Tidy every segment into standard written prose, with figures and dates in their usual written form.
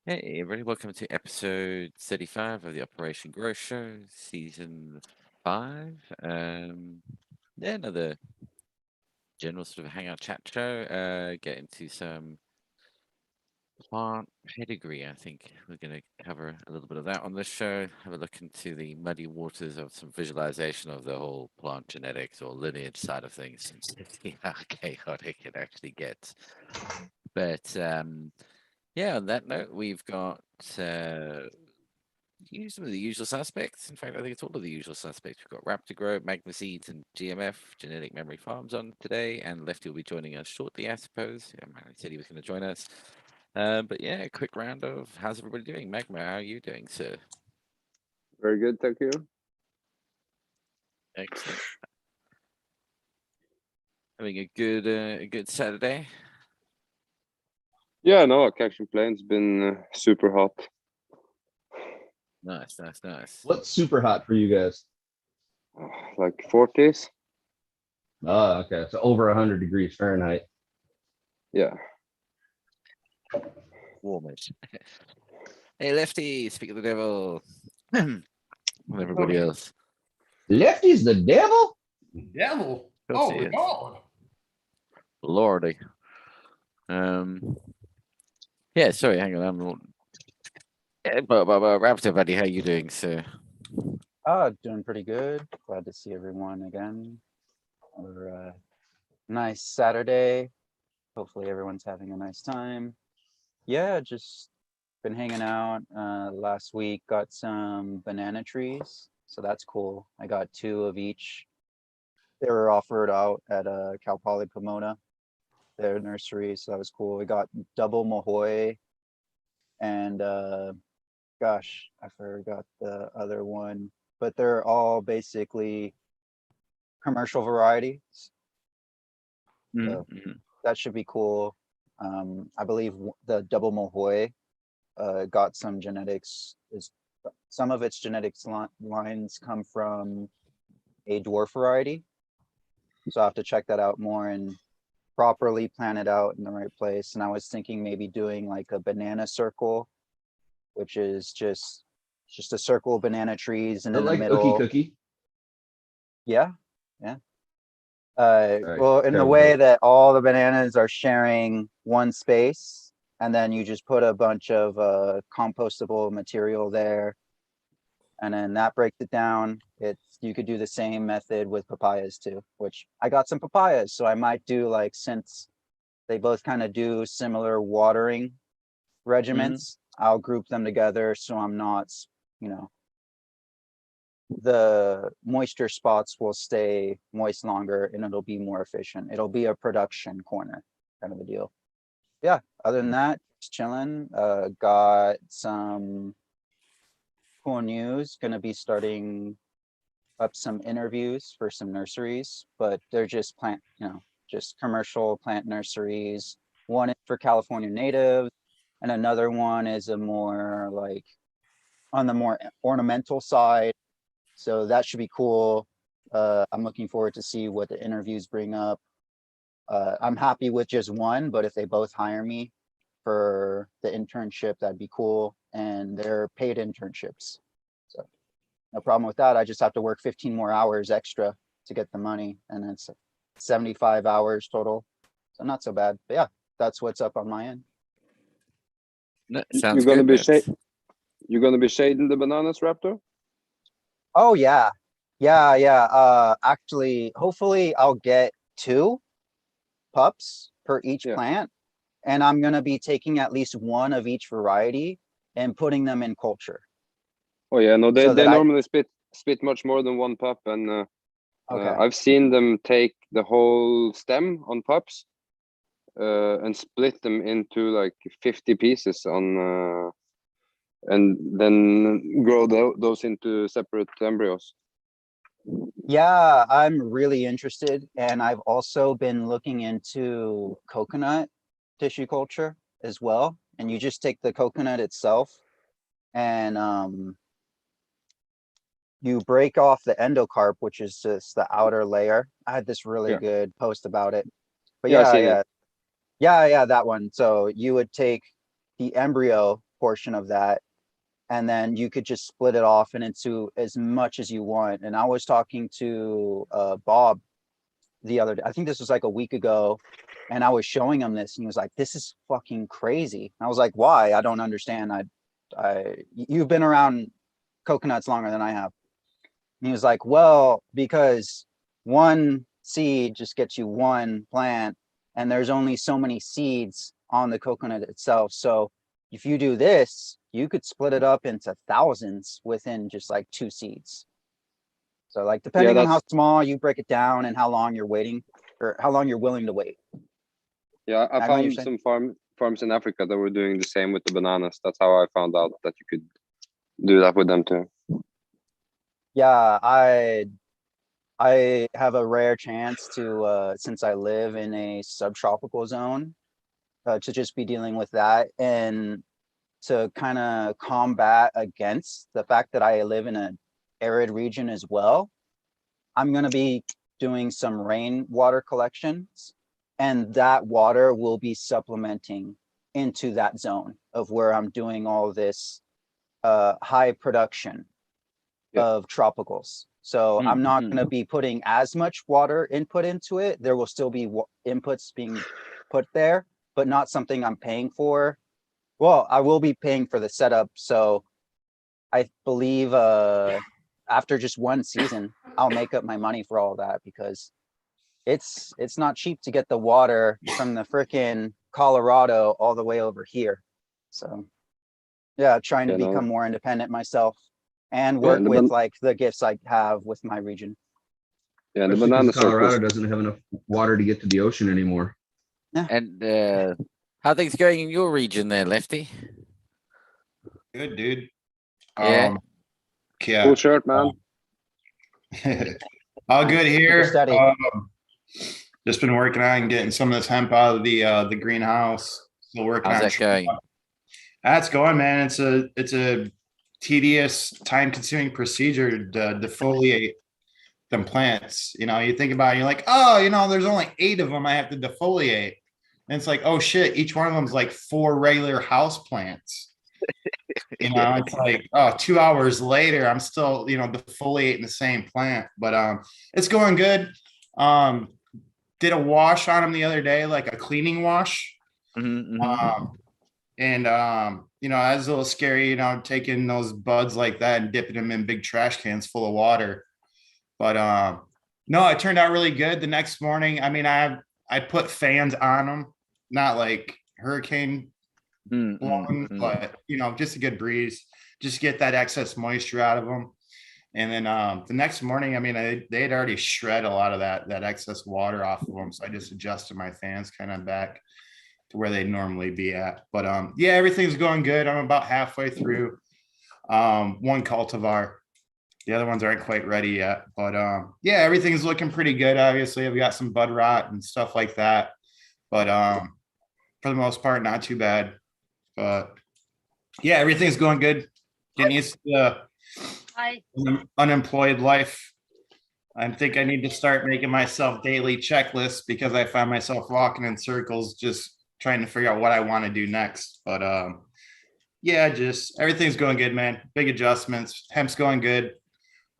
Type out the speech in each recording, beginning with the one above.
Hey, everybody, welcome to episode 35 of the Operation Grow Show, season 5. Another general sort of hangout chat show. Get into some plant pedigree. I think we're going to cover a little bit of that on this show. Have a look into the muddy waters of some visualization of the whole plant genetics or lineage side of things and see how chaotic it actually gets. But yeah, on that note, we've got some of the usual suspects. In fact, I think it's all of the usual suspects. We've got Raptor Grow, Magma Seeds, and GMF, Genetic Memory Farms, on today. And Lefty will be joining us shortly, I suppose. Yeah, man, he said he was going to join us. But yeah, a quick round of how's everybody doing? Magma, how are you doing, sir? Very good, thank you. Excellent. Having a good Saturday. Yeah, no, I can't complain. It's been super hot. Nice, nice, nice. What's super hot for you guys? Like 40s. Oh, okay. So over 100 degrees Fahrenheit. Yeah. Warmish. Hey, Lefty, speak of the devil. And everybody else. Lefty's the devil? Devil. Of course Oh he my is. God. Lordy. Yeah, sorry, hang on. But Raptor buddy, how you doing, sir? Doing pretty good. Glad to see everyone again. Or nice Saturday. Hopefully everyone's having a nice time. Yeah, just been hanging out. Last week got some banana trees, so that's cool. I got 2 of each. They were offered out at Cal Poly Pomona, their nursery, so that was cool. We got double Mahoy and gosh, I forgot the other one, but they're all basically commercial varieties. So that should be cool. I believe the double Mahoy got some genetics. Some of its genetics lines come from a dwarf variety. So I have to check that out more and properly plan it out in the right place. And I was thinking maybe doing like a banana circle, which is just a circle of banana trees, and in the Like middle. Ookie Cookie? Yeah, yeah. Right, Well, in the cover way it. that all the bananas are sharing one space, and then you just put a bunch of compostable material there, and then that breaks it down. You could do the same method with papayas too, which I got some papayas, so I might do, like, since they both kind of do similar watering regimens, I'll group them together so I'm not, you know, the moisture spots will stay moist longer and it'll be more efficient. It'll be a production corner kind of a deal. Yeah, other than that, just chilling. Got some cool news. Gonna be starting up some interviews for some nurseries, but they're just just commercial plant nurseries. One is for California natives, and another one is a more like on the more ornamental side. So that should be cool. I'm looking forward to see what the interviews bring up. I'm happy with just one, but if they both hire me for the internship, that'd be cool. And they're paid internships. So no problem with that. I just have to work 15 more hours extra to get the money. And it's 75 hours total. So not so bad. But yeah, that's what's up on my end. No, sounds You're gonna good. be You're gonna be shading the bananas, Raptor? Oh yeah. Yeah. Actually, hopefully I'll get 2 pups per each plant, and I'm gonna be taking at least 1 of each variety and putting them in culture. Oh yeah, no, they So that normally spit much more than 1 pup, and Okay. I've seen them take the whole stem on pups and split them into like 50 pieces on and then grow those into separate embryos. Yeah, I'm really interested, and I've also been looking into coconut tissue culture as well. And you just take the coconut itself and you break off the endocarp, which is just the outer layer. I had this really good post about it. But Yeah, I've yeah, seen yeah. it. Yeah, that one. So you would take the embryo portion of that. And then you could just split it off and into as much as you want. And I was talking to Bob the other day. I think this was like a week ago, and I was showing him this, and he was like, "This is fucking crazy." I was like, "Why? I don't understand. You've been around coconuts longer than I have." And he was like, "Well, because one seed just gets you one plant, and there's only so many seeds on the coconut itself. So if you do this, you could split it up into thousands within just like 2 seeds." So like depending on how small you break it down and how long you're waiting or how long you're willing to wait. Yeah, I I know what you're found some farms in Africa that were doing the same with the bananas. That's how I found out that you could do that with them too. Yeah, I have a rare chance to since I live in a subtropical zone to just be dealing with that, and to kind of combat against the fact that I live in an arid region as well. I'm going to be doing some rainwater collections, and that water will be supplementing into that zone of where I'm doing all this high production of tropicals. So I'm not going to be putting as much water input into it. There will still be inputs being put there, but not something I'm paying for. Well, I will be paying for the setup. So I believe after just one season, I'll make up my money for all that, because it's not cheap to get the water from the frickin' Colorado all the way over here. So yeah, trying to become more independent myself and work with like the gifts I have with my region. Yeah, the banana Colorado doesn't have enough water to get to the ocean anymore. Yeah. And how things going in your region there, Lefty? Good, dude. Yeah. Yeah. Cool shirt, man. All good here. Steady. Just been working on getting some of this hemp out of the greenhouse. Still working How's on that going? That's going, man. It's a tedious, time-consuming procedure to defoliate them plants. You know, you think about it, you're like, oh, you know, there's only 8 of them I have to defoliate. And it's like, oh shit, each one of them is like 4 regular house plants. You know, it's like, oh, 2 hours later, I'm still, you know, defoliating the same plant. But it's going good. Did a wash on them the other day, like a cleaning wash. And you know, I was a little scary, you know, taking those buds like that and dipping them in big trash cans full of water. But no, it turned out really good. The next morning, I mean, I put fans on them, not like hurricane blowing, but you know, just a good breeze, just get that excess moisture out of them. And then the next morning, I mean, they had already shred a lot of that excess water off of them. So I just adjusted my fans kind of back to where they'd normally be at. But yeah, everything's going good. I'm about halfway through one cultivar. The other ones aren't quite ready yet. But yeah, everything's looking pretty good. Obviously, I've got some bud rot and stuff like that. But for the most part, not too bad. But yeah, everything's going good. Getting used to unemployed life. I think I need to start making myself daily checklists, because I find myself walking in circles just trying to figure out what I want to do next. But yeah, just everything's going good, man. Big adjustments. Hemp's going good.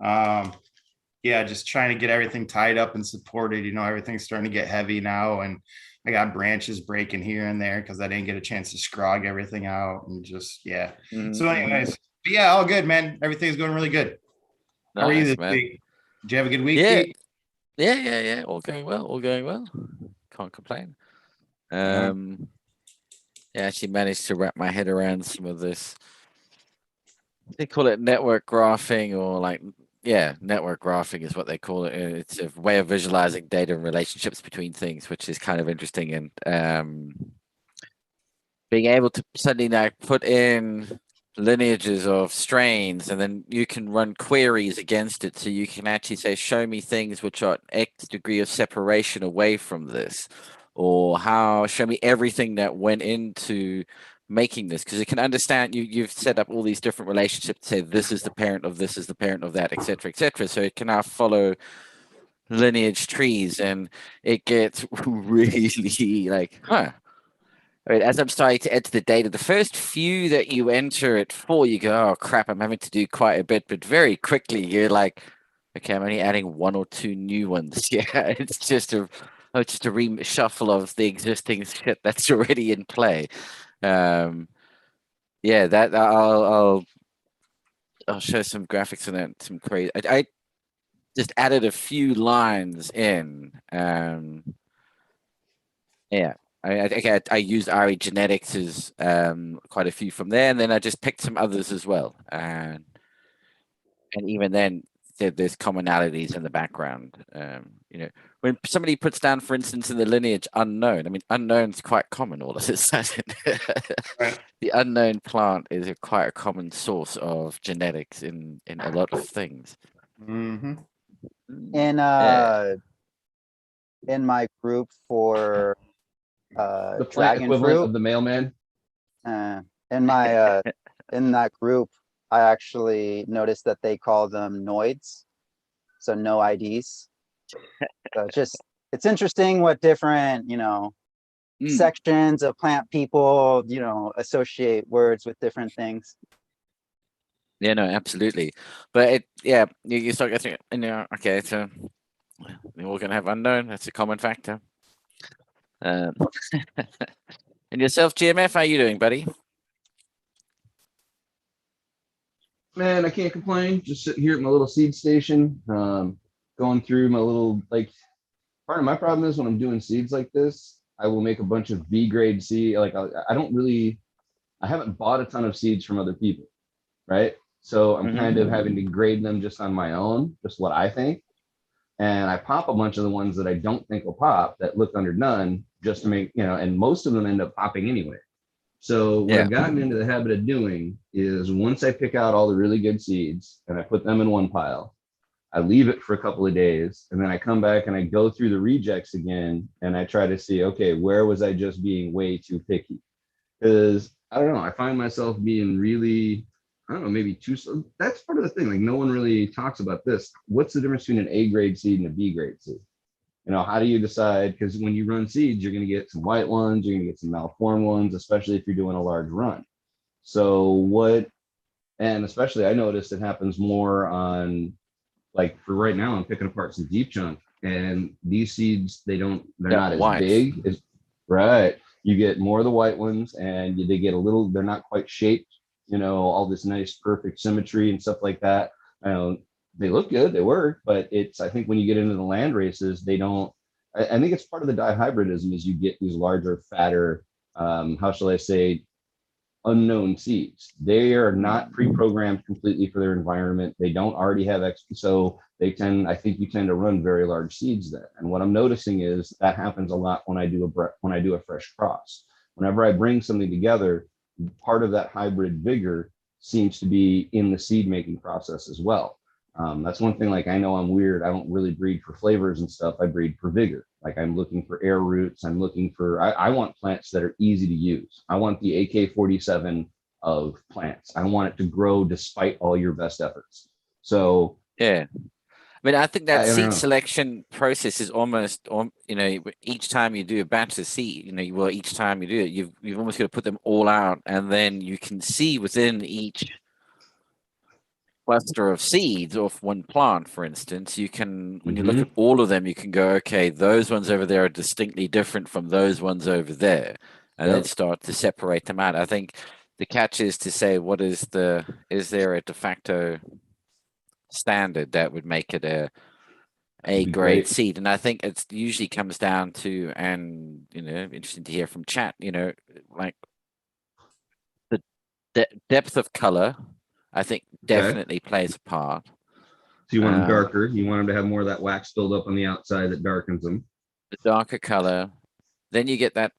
Yeah, just trying to get everything tied up and supported. You know, everything's starting to get heavy now, and I got branches breaking here and there because I didn't get a chance to scrog everything out, and just yeah. So anyways, but yeah, all good, man. Everything's going really good. How are you this week? Did you have a good week? Yeah. Yeah. All going well. Can't complain. Yeah, I actually managed to wrap my head around some of this. They call it network graphing, or like, yeah, network graphing is what they call it. It's a way of visualizing data and relationships between things, which is kind of interesting. And being able to suddenly now put in lineages of strains, and then you can run queries against it, so you can actually say, show me things which are X degree of separation away from this, or show me everything that went into making this, because it can understand you've set up all these different relationships to say this is the parent of this, is the parent of that, etc., so it can now follow lineage trees, and it gets really like, I mean, as I'm starting to enter the data, the first few that you enter it for, you go, oh crap, I'm having to do quite a bit, but very quickly you're like, okay, I'm only adding 1 or 2 new ones. Yeah, it's just a reshuffle of the existing shit that's already in play. Yeah, that I'll show some graphics on that. Some crazy. I just added a few lines in. Yeah, I think I used RE Genetics as quite a few from there, and then I just picked some others as well. And even then, there's commonalities in the background. You know, when somebody puts down, for instance, in the lineage unknown, I mean, unknown's quite common all of a sudden. Right. The unknown plant is quite a common source of genetics in a lot of things. Hmm. In Yeah. in my group for The plant dragon equivalent fruit, of the mailman. in my in that group, I actually noticed that they call them noids, so no IDs. So it's interesting what different, Mm. sections of plant people, associate words with different things. Yeah, no, absolutely. But you start getting, okay, so we're all gonna have unknown. That's a common factor. And yourself, GMF, how are you doing, buddy? Man, I can't complain. Just sitting here at my little seed station, going through my little, like, part of my problem is when I'm doing seeds like this, I will make a bunch of B grade seed. Like I haven't bought a ton of seeds from other people, right? So I'm kind of having to grade them just on my own, just what I think. And I pop a bunch of the ones that I don't think will pop that look under none just to make, and most of them end up popping anyway. So what I've gotten into the habit of doing is once I pick out all the really good seeds and I put them in one pile, I leave it for a couple of days and then I come back and I go through the rejects again and I try to see, okay, where was I just being way too picky? Because I don't know, I find myself being really, I don't know, maybe too. That's part of the thing. Like no one really talks about this. What's the difference between an A grade seed and a B grade seed? How do you decide? Because when you run seeds, you're going to get some white ones, you're going to get some malformed ones, especially if you're doing a large run. So and especially I noticed it happens more on, like for right now, I'm picking apart some deep chunk and these seeds, they're not as white. big as, right. You get more of the white ones and they get they're not quite shaped, all this nice perfect symmetry and stuff like that. They look good, they work, but I think when you get into the land races, they don't, I think it's part of the dihybridism is you get these larger, fatter, how shall I say, unknown seeds. They are not pre-programmed completely for their environment. They don't already have so I think you tend to run very large seeds there. And what I'm noticing is that happens a lot when I do a fresh cross. Whenever I bring something together, part of that hybrid vigor seems to be in the seed making process as well. That's one thing, like I know I'm weird. I don't really breed for flavors and stuff. I breed for vigor. Like I'm looking for air roots. I'm looking for, I want plants that are easy to use. I want the AK-47 of plants. I want it to grow despite all your best efforts. So yeah, I mean, I think that I don't seed know. selection process is almost, each time you do a batch of seed, each time you do it, you've almost got to put them all out, and then you can see within each cluster of seeds off one plant, for instance, you can, when you look at all of them, you can go, okay, those ones over there are distinctly different from those ones over there, and then start to separate them out. I think the catch is to say, is there a de facto standard that would make it a grade great seed? And I think it usually comes down to, and interesting to hear from chat, like the depth of color, I think definitely plays a part. So you want them darker. You want them to have more of that wax build up on the outside that darkens them. The darker color, then you get that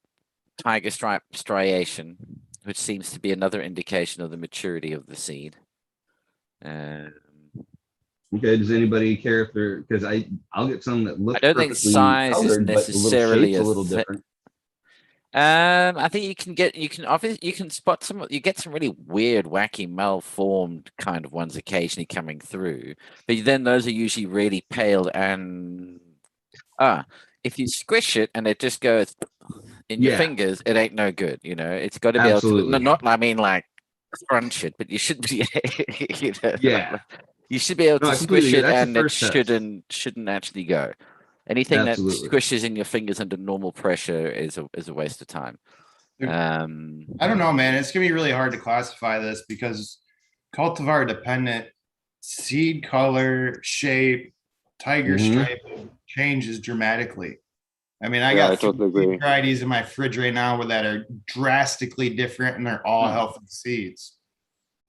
tiger stripe striation, which seems to be another indication of the maturity of the seed. Okay, does anybody care if they're, because I'll get some that look, I don't think size is colored, necessarily but the little shape's a little different. I think you can spot you get some really weird, wacky, malformed kind of ones occasionally coming through, but then those are usually really pale and if you squish it and it just goes, in your Yeah. fingers, it ain't no good. You know, it's got to be able to. Absolutely. Not I mean like crunch it, but you should be. You know, Yeah. you should be able No, to I completely squish agree. it, That's the and it first test. shouldn't actually go. Anything that Absolutely. squishes in your fingers under normal pressure is a waste of time. I don't know, man. It's gonna be really hard to classify this because cultivar dependent seed color, shape, tiger Mhm. stripe changes dramatically. I mean, I Yeah, I got totally three agree. varieties in my fridge right now that are drastically different, and they're all Hmm. healthy seeds.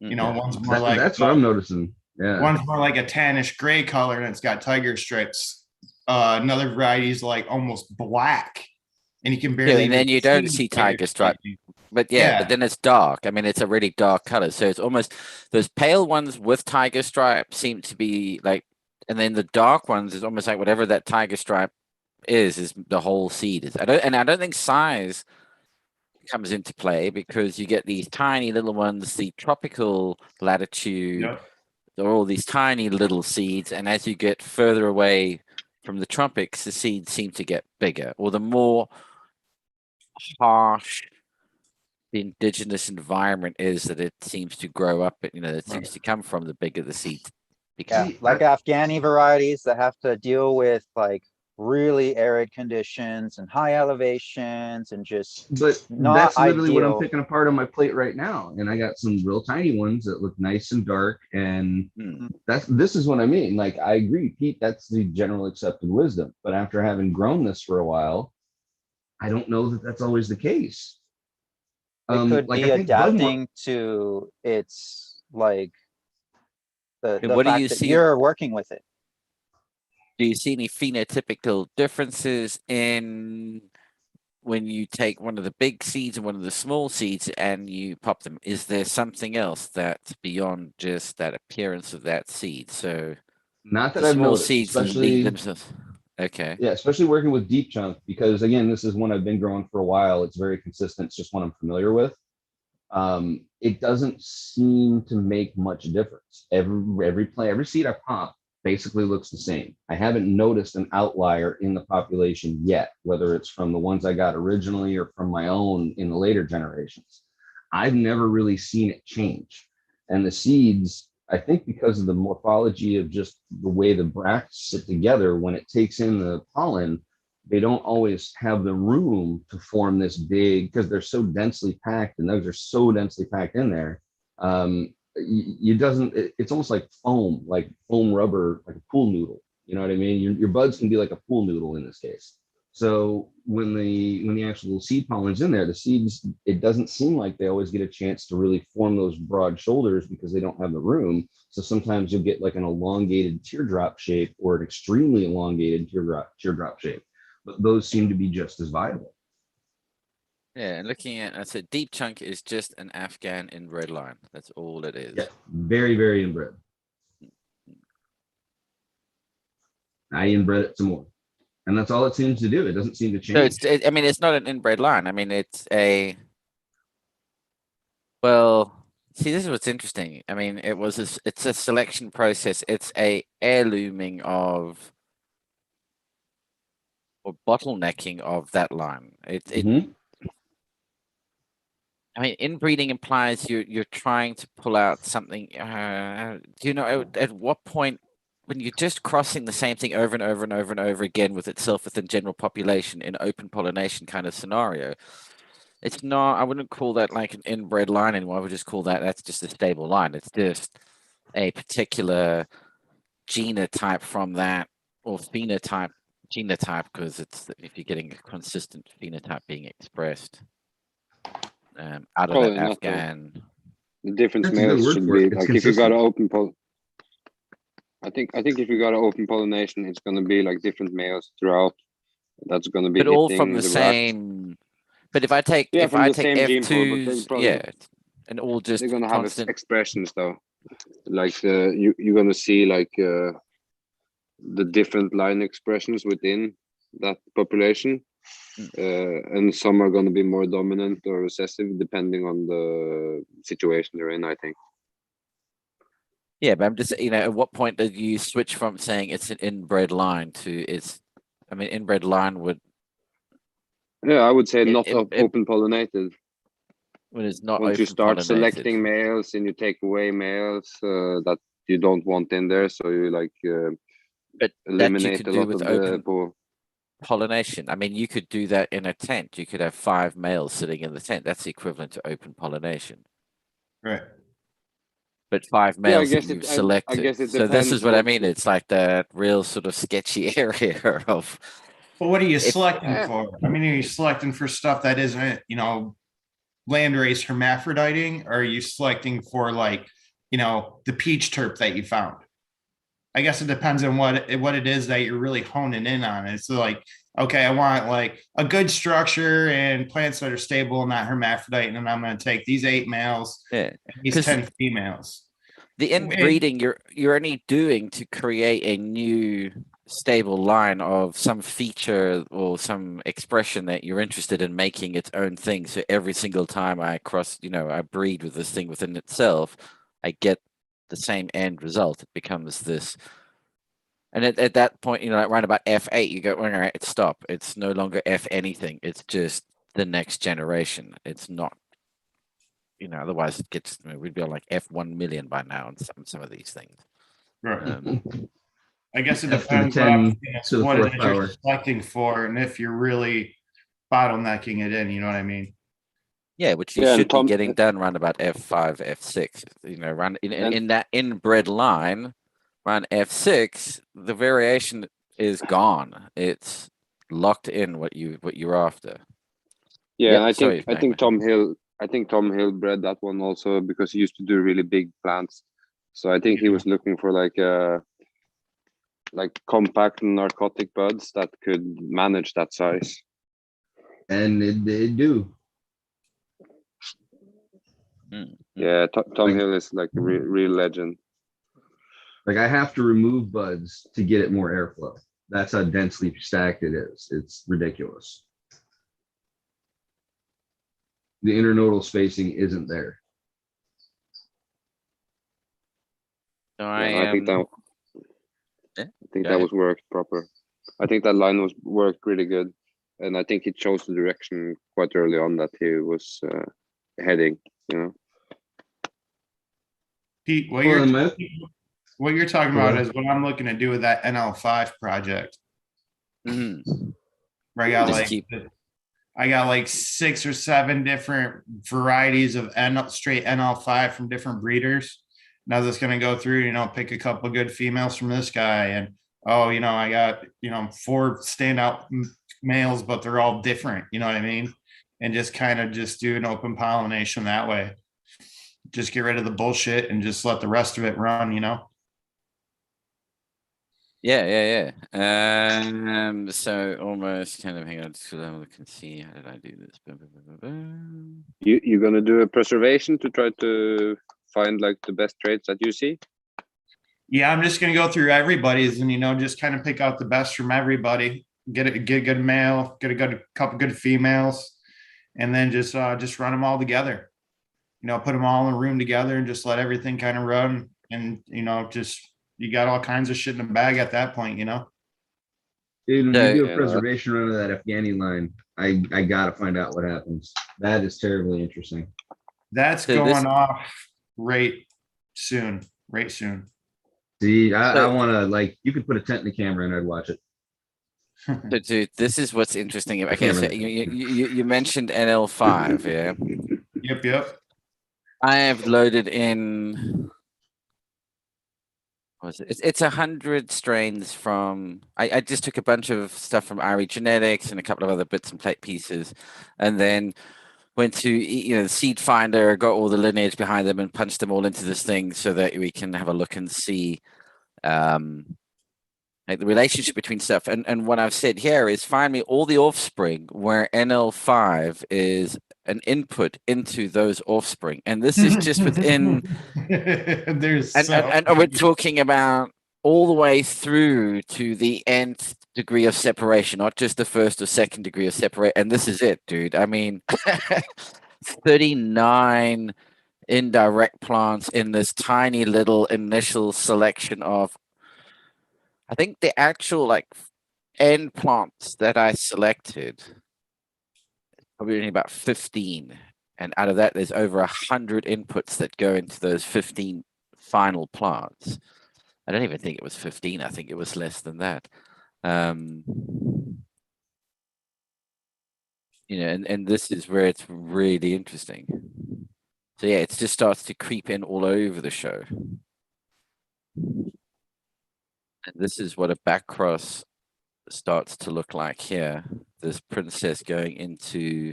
You know, Yeah. one's more like That's what I'm noticing. Yeah. one's more like a tannish gray color, and it's got tiger stripes. Another variety is like almost black, and you can barely. and then even you don't the see tiger stripe. stripe. But Yeah. but then it's dark. I mean, it's a really dark color. So it's almost those pale ones with tiger stripe seem to be like, and then the dark ones is almost like whatever that tiger stripe is the whole seed. I don't think size comes into play because you get these tiny little ones, the tropical latitude, Yep. there are all these tiny little seeds, and as you get further away from the tropics, the seeds seem to get bigger, or the more harsh the indigenous environment is that it seems to grow up, you know, it seems to come from, the bigger the seed Yeah, becomes. like Afghani varieties that have to deal with like really arid conditions and high elevations and just But not that's literally what I'm ideal. picking apart on my plate right now. And I got some real tiny ones that look nice and dark. And Hmm. this is what I mean. Like, I agree, Pete, that's the general accepted wisdom. But after having grown this for a while, I don't know that that's always the case. It could Like, be I think Bud adapting to its like the what do you fact that see? you're working with it. Do you see any phenotypical differences in when you take one of the big seeds and one of the small seeds and you pop them? Is there something else that's beyond just that appearance of that seed? So not that the I've small noticed, seeds especially lead themselves. Okay. yeah, especially working with deep chunk, because again, this is one I've been growing for a while. It's very consistent. It's just one I'm familiar with. It doesn't seem to make much difference. Every seed I pop basically looks the same. I haven't noticed an outlier in the population yet, whether it's from the ones I got originally or from my own in the later generations. I've never really seen it change. And the seeds, I think because of the morphology of just the way the bracts sit together, when it takes in the pollen, they don't always have the room to form this big, because they're so densely packed and those are so densely packed in there. It's almost like foam rubber, like a pool noodle. You know what I mean? Your buds can be like a pool noodle in this case. So when the actual seed pollen's in there, the seeds, it doesn't seem like they always get a chance to really form those broad shoulders because they don't have the room. So sometimes you'll get like an elongated teardrop shape or an extremely elongated teardrop shape. But those seem to be just as viable. Yeah, and looking at, I said deep chunk is just an Afghan inbred line. That's all it is. Yeah, very, very inbred. I inbred it some more. And that's all it seems to do. It doesn't seem to change. So I mean, it's not an inbred line. I mean, well, see, this is what's interesting. I mean, it's a selection process. It's a heirlooming of, or bottlenecking of that line. Mhm. I mean, inbreeding implies you're trying to pull out something. Do you know at what point, when you're just crossing the same thing over and over and over and over again with itself within general population in open pollination kind of scenario, it's not, I wouldn't call that like an inbred line anymore. I would just call that's just a stable line. It's just a particular genotype from that, or genotype, because if you're getting a consistent phenotype being expressed out of Probably that not, though. Afghan. The different That's a good males word should for it. be It's like, if you got consistent. an I think if you got an open pollination, it's gonna be like different males throughout. That's gonna be But all from hitting the the rack. same. But if I take Yeah, if from I the take same gene pool, but F2s, they're probably yeah, and all just they're gonna have constant. expressions though. Like you're gonna see like the different line expressions within that population. And some are going to be more dominant or recessive depending on the situation they're in, I think. Yeah, but I'm just, at what point did you switch from saying it's an inbred line to I mean, inbred line would Yeah, I would say It- not it- it- open pollinated. when it's not Once you open start pollinated. selecting males and you take away males that you don't want in there, so you like But that you eliminate could a do lot with of the open pool. pollination. I mean, you could do that in a tent. You could have 5 males sitting in the tent. That's the equivalent to open pollination. Right. But 5 Yeah, I males that guess you've I selected. guess it So this depends is what I what- mean. It's like that real sort of sketchy area of But what are you If- selecting for? I mean, are you selecting for stuff that isn't, landrace hermaphroditing? Or are you selecting for like, the peach terp that you found? I guess it depends on what it is that you're really honing in on. It's like, okay, I want like a good structure and plants that are stable and not hermaphrodite, and I'm going to take these 8 males yeah. and these 'Cause 10 females. The inbreeding you're only doing to create a new stable line of some feature or some expression that you're interested in making its own thing. So every single time I I breed with this thing within itself, I get the same end result. It becomes this. And at that point, like around about F8, you go, all right, stop. It's no longer F anything. It's just the next generation. It's not, otherwise it gets, we'd be on like F1 million by now on some of these things. Right. Um, I guess it F to the depends 10 to the what it fourth is you're power. selecting for, and if you're really bottlenecking it in, you know what I mean? Yeah, which you Yeah, and should be Tom- getting done around about F5, F6. Around in that inbred line, around F6, the variation is gone. It's locked in what you're after. Yeah, Yep, and I sorry, think Tom Hill bred that one also because he used to do really big plants. So I think he was looking for like compact narcotic buds that could manage that size. And they do. Mm. Yeah, Tom Like- Hill is like a real legend. Like I have to remove buds to get it more airflow. That's how densely stacked it is. It's ridiculous. The internodal spacing isn't there. So Yeah, I think that Yeah, I think go that ahead. was worked proper. I think that line was worked really good, and I think he chose the direction quite early on that he was heading. Pete, what Well, you're talking Go about ahead. is what I'm looking to do with that NL5 project. Mhm. Where I got Just like keep- I got like 6 or 7 different varieties of straight NL5 from different breeders. And I was just gonna go through, pick a couple of good females from this guy, and I got 4 standout males, but they're all different. You know what I mean? And just kind of just do an open pollination that way. Just get rid of the bullshit and just let the rest of it run. Yeah. So almost kind of hang on to I can see how did I do this? You're gonna do a preservation to try to find like the best traits that you see. Yeah, I'm just gonna go through everybody's and just kind of pick out the best from everybody. Get a good male, get a couple good females, and then just run them all together. Put them all in a room together and just let everything kind of run. And just you got all kinds of shit in the bag at that point. Dude, when No, you do yeah, a preservation run of that Afghani line, I gotta find out what happens. That is terribly interesting. That's So this- going off right soon. See, I So- wanna you could put a tent in the camera and I'd watch it. So, dude, this is what's interesting. Okay, so Camera. you mentioned NL5, yeah. Yep. I have loaded in. What was it? It's 100 strains from. I just took a bunch of stuff from RE Genetics and a couple of other bits and plate pieces, and then went to the Seed Finder, got all the lineage behind them, and punched them all into this thing so that we can have a look and see, like the relationship between stuff. And what I've said here is find me all the offspring where NL5 is an input into those offspring, and this is just within. There's And we're talking about all the way through to the nth degree of separation, not just the first or second degree of separation. And this is it, dude. I mean, 39 indirect plants in this tiny little initial selection of, I think the actual end plants that I selected probably only about 15. And out of that, there's over 100 inputs that go into those 15 final plants. I don't even think it was 15. I think it was less than that. And this is where it's really interesting. So yeah, it just starts to creep in all over the show. And this is what a back cross starts to look like here. This princess going into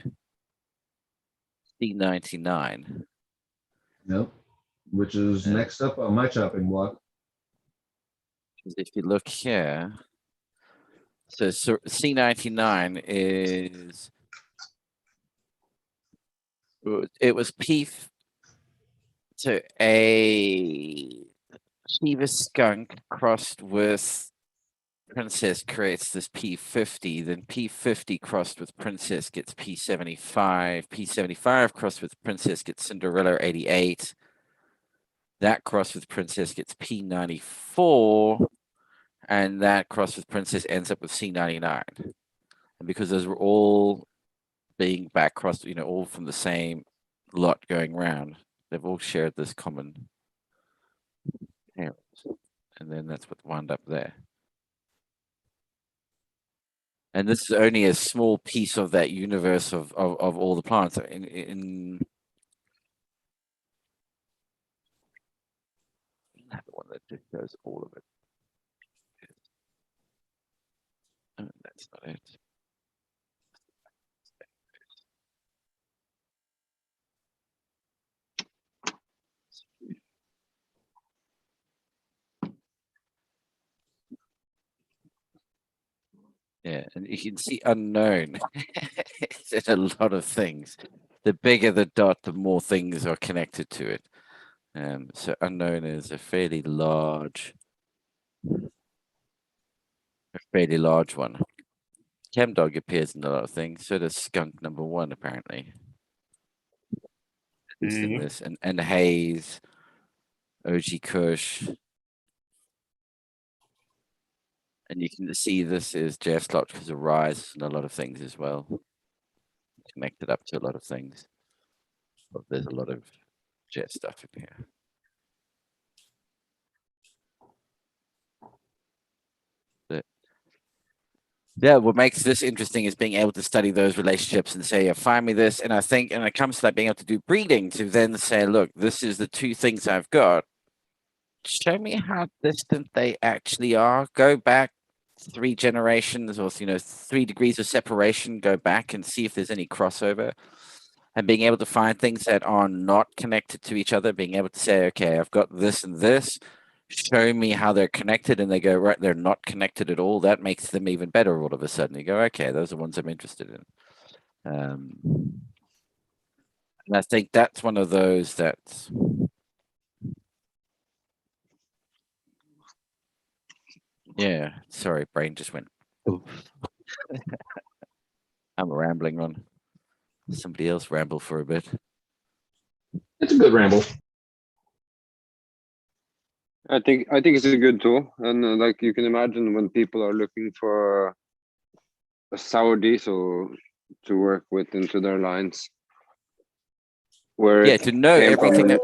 C99. Nope. Which is Yeah. next up on my chopping block. If you look here, so C99 is, it was so a Shiva skunk crossed with princess creates this P50, then P50 crossed with princess gets P75, P75 crossed with princess gets Cinderella 88, that cross with princess gets P94, and that cross with princess ends up with C99. And because those were all being back crossed, all from the same lot going round, they've all shared this common parent. And then that's what wound up there. And this is only a small piece of that universe of all the plants. In that one that just shows all of it. Oh, that's not it. Yeah, and you can see unknown. It's in a lot of things. The bigger the dot, the more things are connected to it. So unknown is a fairly large one. Chemdog appears in a lot of things. So does skunk number 1, apparently. At least in this, and Haze, OG Kush. And you can see this is JS Slot because of Rise and a lot of things as well. Connected up to a lot of things. But there's a lot of jet stuff in here. Yeah, what makes this interesting is being able to study those relationships and say, yeah, find me this. And I think, and it comes to that being able to do breeding to then say, look, this is the 2 things I've got. Show me how distant they actually are. Go back 3 generations or, 3 degrees of separation. Go back and see if there's any crossover. And being able to find things that are not connected to each other, being able to say, okay, I've got this and this. Show me how they're connected, and they go, right, they're not connected at all. That makes them even better all of a sudden. You go, okay, those are ones I'm interested in. And I think that's one of those that's yeah, sorry, brain just went. I'm a rambling one. Somebody else ramble for a bit. It's a good ramble. I think it's a good tool, and like you can imagine when people are looking for a sour diesel to work with into their lines, where Yeah, it to know came everything from. that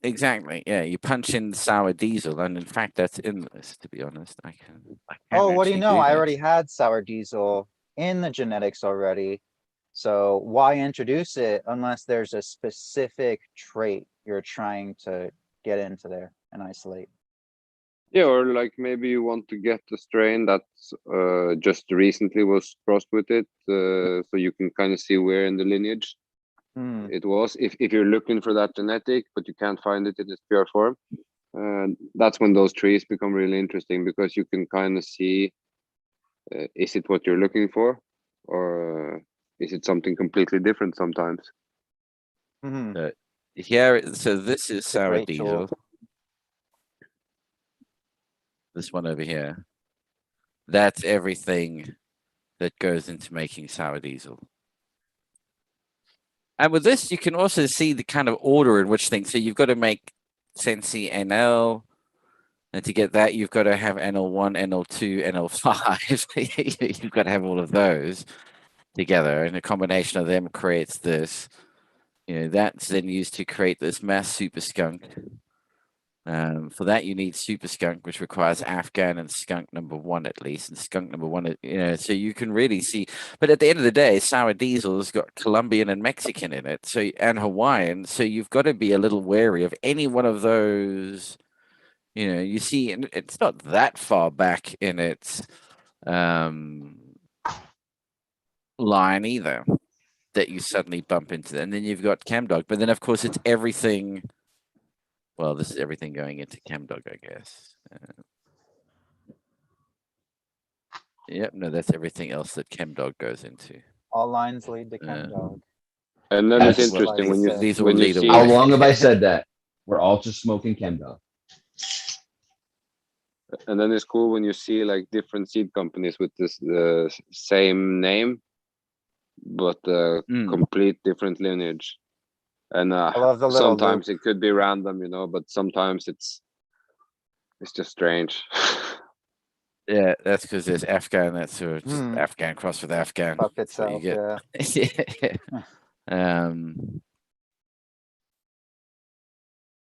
exactly. Yeah, you punch in sour diesel, and in fact, that's in this. To be honest, I can Oh, what do you actually know? do I that. already had sour diesel in the genetics already. So why introduce it unless there's a specific trait you're trying to get into there and isolate? Yeah, or like maybe you want to get the strain that just recently was crossed with it, so you can kind of see where in the lineage Hmm. it was. If you're looking for that genetic, but you can't find it in its pure form, that's when those trees become really interesting, because you can kind of see, is it what you're looking for, or is it something completely different sometimes? Mhm. Here, so this is It's a sour great diesel. tool. This one over here. That's everything that goes into making sour diesel. And with this, you can also see the kind of order in which things. So you've got to make Sensi NL. And to get that, you've got to have NL1, NL2, NL5. You've got to have all of those. together, and a combination of them creates this. That's then used to create this mass super skunk. For that, you need super skunk, which requires Afghan and skunk number 1 at least, and skunk number 1, so you can really see. But at the end of the day, sour diesel has got Colombian and Mexican in it, and Hawaiian. So you've got to be a little wary of any one of those. You see, and it's not that far back in its line either that you suddenly bump into that. And then you've got ChemDog, but then of course it's everything. Well, this is everything going into ChemDog, I guess. Yep, no, that's everything else that ChemDog goes into. All lines lead to ChemDog. And then That's it's what interesting when you these will when you lead see away. How long have I said that? We're all just smoking ChemDog. and then it's cool when you see like different seed companies with this same name, but complete different lineage. And I love the little sometimes it could be random, but sometimes it's just strange. Yeah, that's because there's Afghan. That's sort of just Hmm. Afghan crossed with Afghan. Fuck That's what you itself, get. yeah.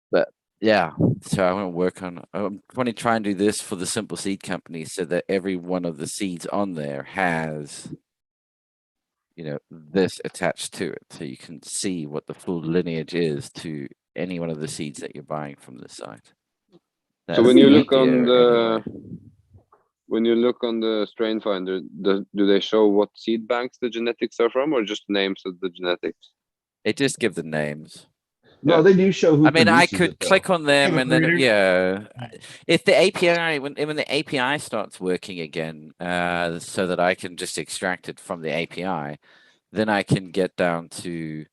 But yeah, so I want to work on. I want to try and do this for the Simple Seed Company, so that every one of the seeds on there has, this attached to it, so you can see what the full lineage is to any one of the seeds that you're buying from the site. So when you the look on idea when you look on the strain finder, do they show what seed banks the genetics are from, or just names of the genetics? it just give the names. No, Yeah. they do show who. I mean, I produces could it, though. click on them the and then, breeder. if the API, when the API starts working again, so that I can just extract it from the API, then I can get down to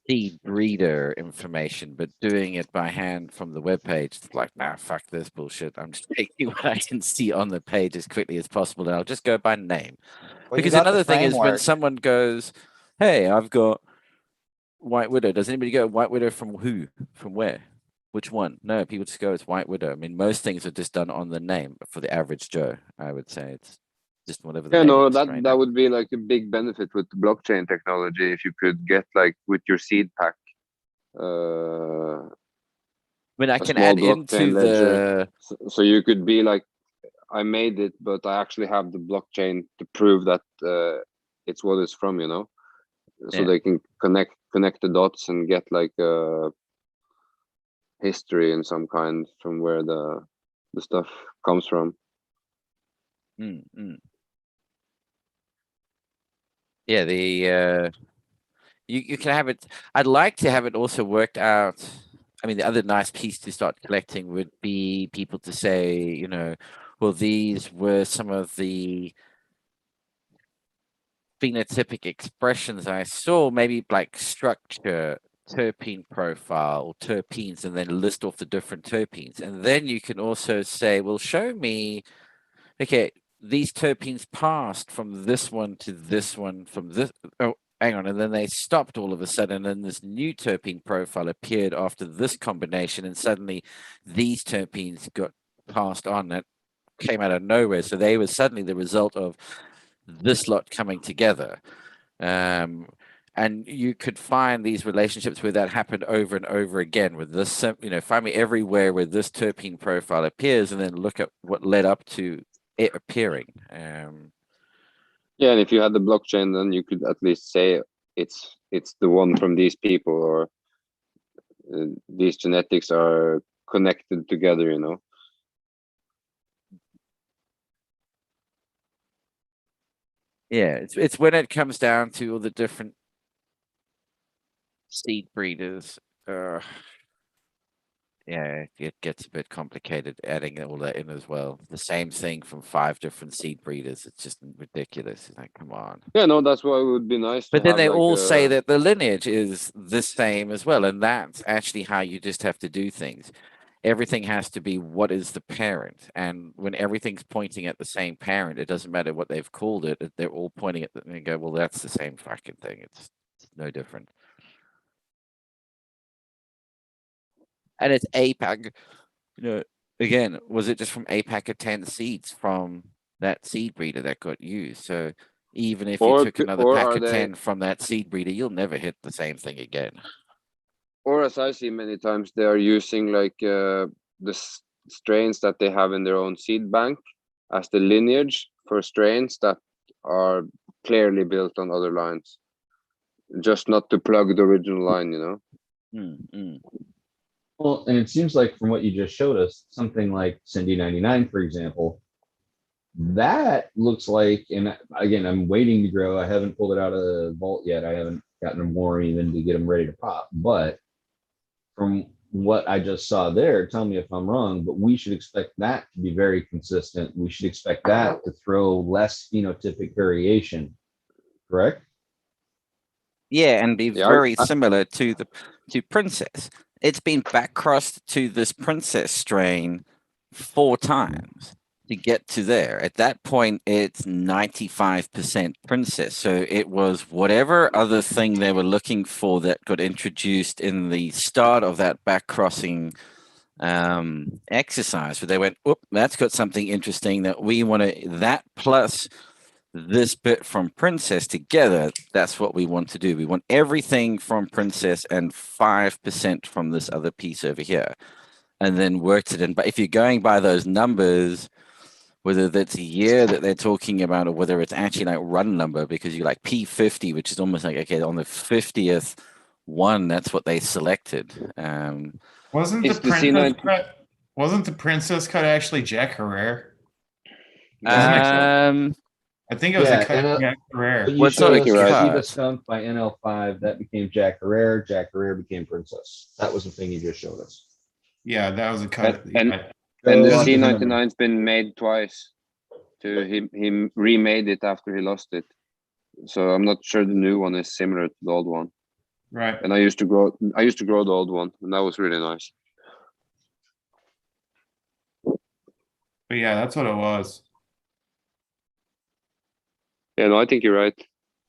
seed breeder information, but doing it by hand from the webpage, it's like, nah, fuck this bullshit. I'm just taking what I can see on the page as quickly as possible, and I'll just go by name. Well, you Because got the another thing is when framework. someone goes, hey, I've got White Widow. Does anybody go White Widow from who? From where? Which one? No, people just go, it's White Widow. I mean, most things are just done on the name for the average Joe. I would say it's just whatever the Yeah, name no, of the that strain that is. would be like a big benefit with the blockchain technology if you could get like with your seed pack. I mean, I A can small add into blockchain ledger. the. So you could be like, I made it, but I actually have the blockchain to prove that it's what it's from, so Yeah. they can connect the dots and get like a history in some kind from where the stuff comes from. Yeah, you can have it. I'd like to have it also worked out. I mean, the other nice piece to start collecting would be people to say, well, these were some of the phenotypic expressions I saw, maybe like structure, terpene profile, or terpenes, and then list off the different terpenes. And then you can also say, well, show me, okay, these terpenes passed from this one to this one, from this. Oh, hang on. And then they stopped all of a sudden, and this new terpene profile appeared after this combination, and suddenly these terpenes got passed on. That came out of nowhere. So they were suddenly the result of this lot coming together. And you could find these relationships where that happened over and over again with this, find me everywhere where this terpene profile appears, and then look at what led up to it appearing. Yeah, and if you had the blockchain, then you could at least say it's the one from these people, or these genetics are connected together, Yeah, it's when it comes down to all the different seed breeders. Yeah, it gets a bit complicated adding all that in as well. The same thing from 5 different seed breeders. It's just ridiculous. It's like, come on. Yeah, no, that's why it would be nice to But then have they like all say that the lineage is the same as well. And that's actually how you just have to do things. Everything has to be what is the parent. And when everything's pointing at the same parent, it doesn't matter what they've called it. They're all pointing at it and go, well, that's the same fucking thing. It's no different. And it's APAC. Again, was it just from APAC of 10 seeds from that seed breeder that got used? So Even if you Or took c- another or pack are of they- 10 from that seed breeder, you'll never hit the same thing again. Or as I see many times, they are using like strains that they have in their own seed bank as the lineage for strains that are clearly built on other lines, just not to plug the original line, you know. Well, and it seems like from what you just showed us, something like Cindy 99, for example, that looks like, and again, I'm waiting to grow. I haven't pulled it out of the vault yet. I haven't gotten them more even to get them ready to pop. But from what I just saw there, tell me if I'm wrong, but we should expect that to be very consistent. We should expect that to throw less phenotypic variation, correct? Yeah, and be Yeah, very similar to Princess. It's been back crossed to this Princess strain 4 times to get to there. At that point, it's 95% Princess. So it was whatever other thing they were looking for that got introduced in the start of that back crossing exercise, where they went, "Oop, that's got something interesting that we want to." That plus this bit from Princess together, that's what we want to do. We want everything from Princess and 5% from this other piece over here, and then worked it in. But if you're going by those numbers, whether that's a year that they're talking about or whether it's actually like run number, because you like P50, which is almost like, okay, on the 50th one, that's what they selected. Wasn't It's the the princess C9. cut? Wasn't the princess cut actually Jack Herrera? Yeah, I think so. I think it was Yeah, a cut and, Jack But Herrera. you What's showed like us you're the right. Shiba Skunk by NL5 that became Jack Herrera. Jack Herrera became Princess. That was the thing you just showed us. Yeah, that was a cut. And Yeah. and the Go on to number. C99's been made twice. He remade it after he lost it. So I'm not sure the new one is similar to the old one. Right. And I used to grow the old one, and that was really nice. But yeah, that's what it was. Yeah, no, I think you're right.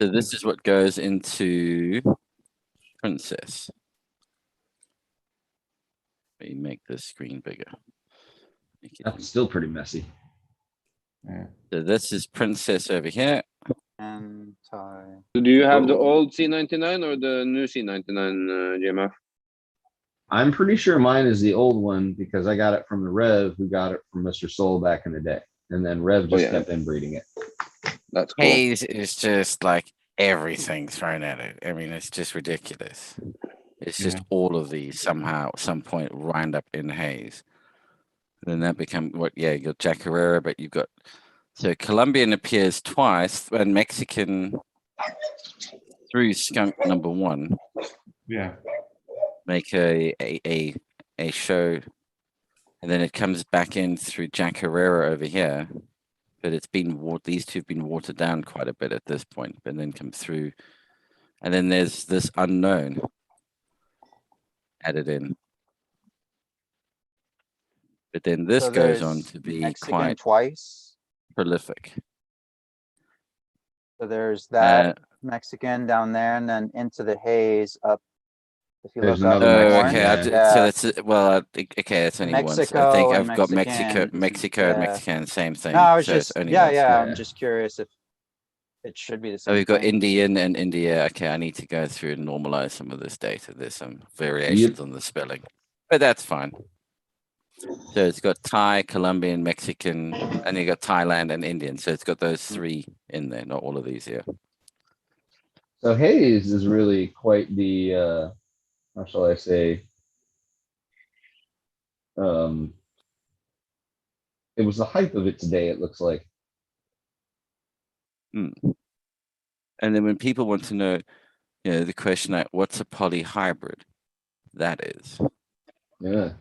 So this is what goes into Princess. Let me make this screen bigger. Make it That's still pretty messy. Yeah. So this is Princess over here. And tie. So do you have the Oh. old C99 or the new C99, JMF? I'm pretty sure mine is the old one because I got it from the Rev who got it from Mr. Soul back in the day. And then Rev just yeah. kept inbreeding it. That's cool. Haze is just like everything thrown at it. I mean, it's just ridiculous. It's just Yeah. all of these somehow at some point wind up in Haze. Then that become what? Yeah, you got Jack Herrera, but you've got so Colombian appears twice and Mexican through Skunk number 1. Yeah. Make a show, and then it comes back in through Jack Herrera over here. But it's been these two have been watered down quite a bit at this point, but then come through, and then there's this unknown added in. But then this So goes on there's to be Mexican quite twice. prolific. So there's that Uh, Mexican down there and then into the haze up. If you There's look up another in Mexican, okay, orange, yeah. so yeah, that's well. Okay, it's only once. I Mexico think and I've got Mexican. Mexico, and Yeah. Mexican, same thing. No, I was so it's just only yeah, once. yeah. Yeah. I'm just curious if it should be the So same we've got thing. Indian and India. Okay, I need to go through and normalize some of this data. There's some variations on the spelling, but that's fine. So it's got Thai, Colombian, Mexican, and you got Thailand and Indian. So it's got those 3 in there, not all of these here. So Hayes is really quite the how shall I say? It was the hype of it today, it looks like. And then when people want to know, the question like, what's a polyhybrid? That is. Yeah.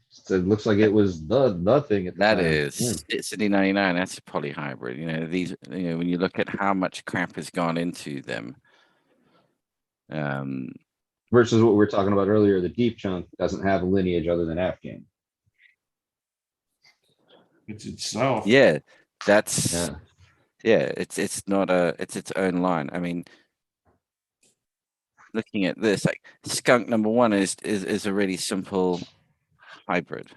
So it looks like it was the thing at the That time. is City 99. That's a polyhybrid. These, when you look at how much crap has gone into them. Versus what we were talking about earlier, the deep chunk doesn't have a lineage other than Afghan. It's itself. Yeah, that's Yeah. it's not it's its own line. I mean, looking at this, like Skunk number 1 is a really simple hybrid.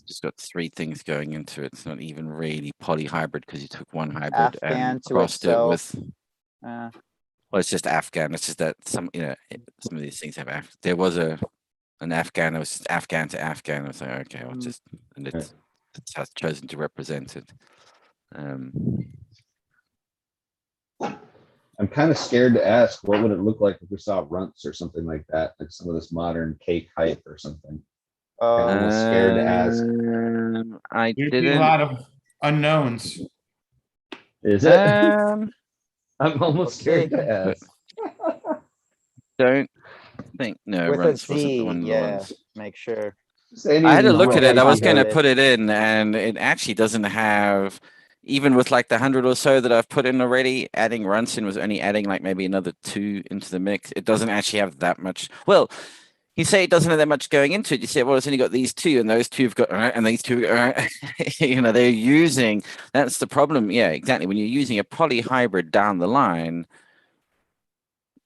just got 3 things going into it. It's not even really polyhybrid because you took one hybrid Afghan and to crossed it itself. with. Uh, Well, it's just Afghan. It's just that some, some of these things have there was an Afghan. It was just Afghan to Afghan. I was like, okay, I'll Mm. just and Yeah. it's has chosen to represent it. I'm kind of scared to ask what would it look like if we saw runts or something like that, like some of this modern cake hype or something. I'm almost scared to ask. I There'd be a didn't. lot of unknowns. Is it? Um, I'm almost scared Okay. to ask. don't think no. with a Runts wasn't Z, one of the yeah, ones. make sure. Just any I of had to these look real at it. I was hypey going to hype- put it in, and it actually doesn't have, even with like the 100 or so that I've put in already. Adding runts in was only adding like maybe another 2 into the mix. It doesn't actually have that much. Well, you say it doesn't have that much going into it. You say, well, it's only got these 2, and those 2 have got, and these 2, they're using. That's the problem. Yeah, exactly. When you're using a polyhybrid down the line,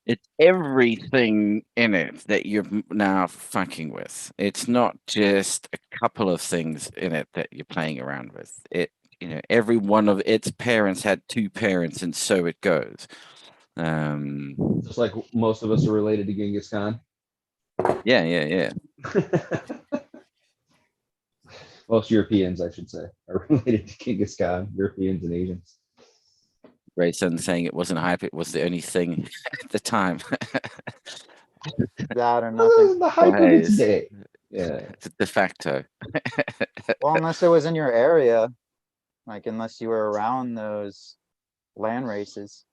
it's everything in it that you're now fucking with. It's not just a couple of things in it that you're playing around with. Every one of its parents had 2 parents, and so it goes. Just like most of us are related to Genghis Khan. Yeah. Most Europeans, I should say, are related to Genghis Khan, Europeans and Asians. Grayson saying it wasn't hype, it was the only thing at the time. That or Well, nothing. the hype of its Nice. day. Yeah. It's de facto. Well, unless it was in your area, like unless you were around those land races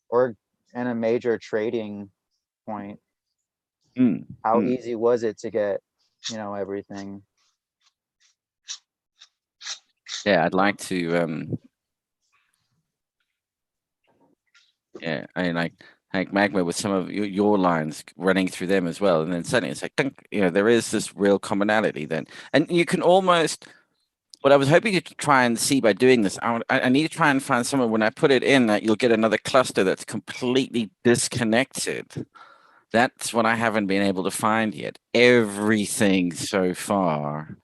or in a major trading point, how mm. easy was it to get, everything? Yeah, I'd like to yeah, I mean, like Magma with some of your lines running through them as well, and then suddenly it's like, dunk, there is this real commonality then, and you can almost. What I was hoping to try and see by doing this, I need to try and find somewhere when I put it in that you'll get another cluster that's completely disconnected. That's what I haven't been able to find yet. Everything so far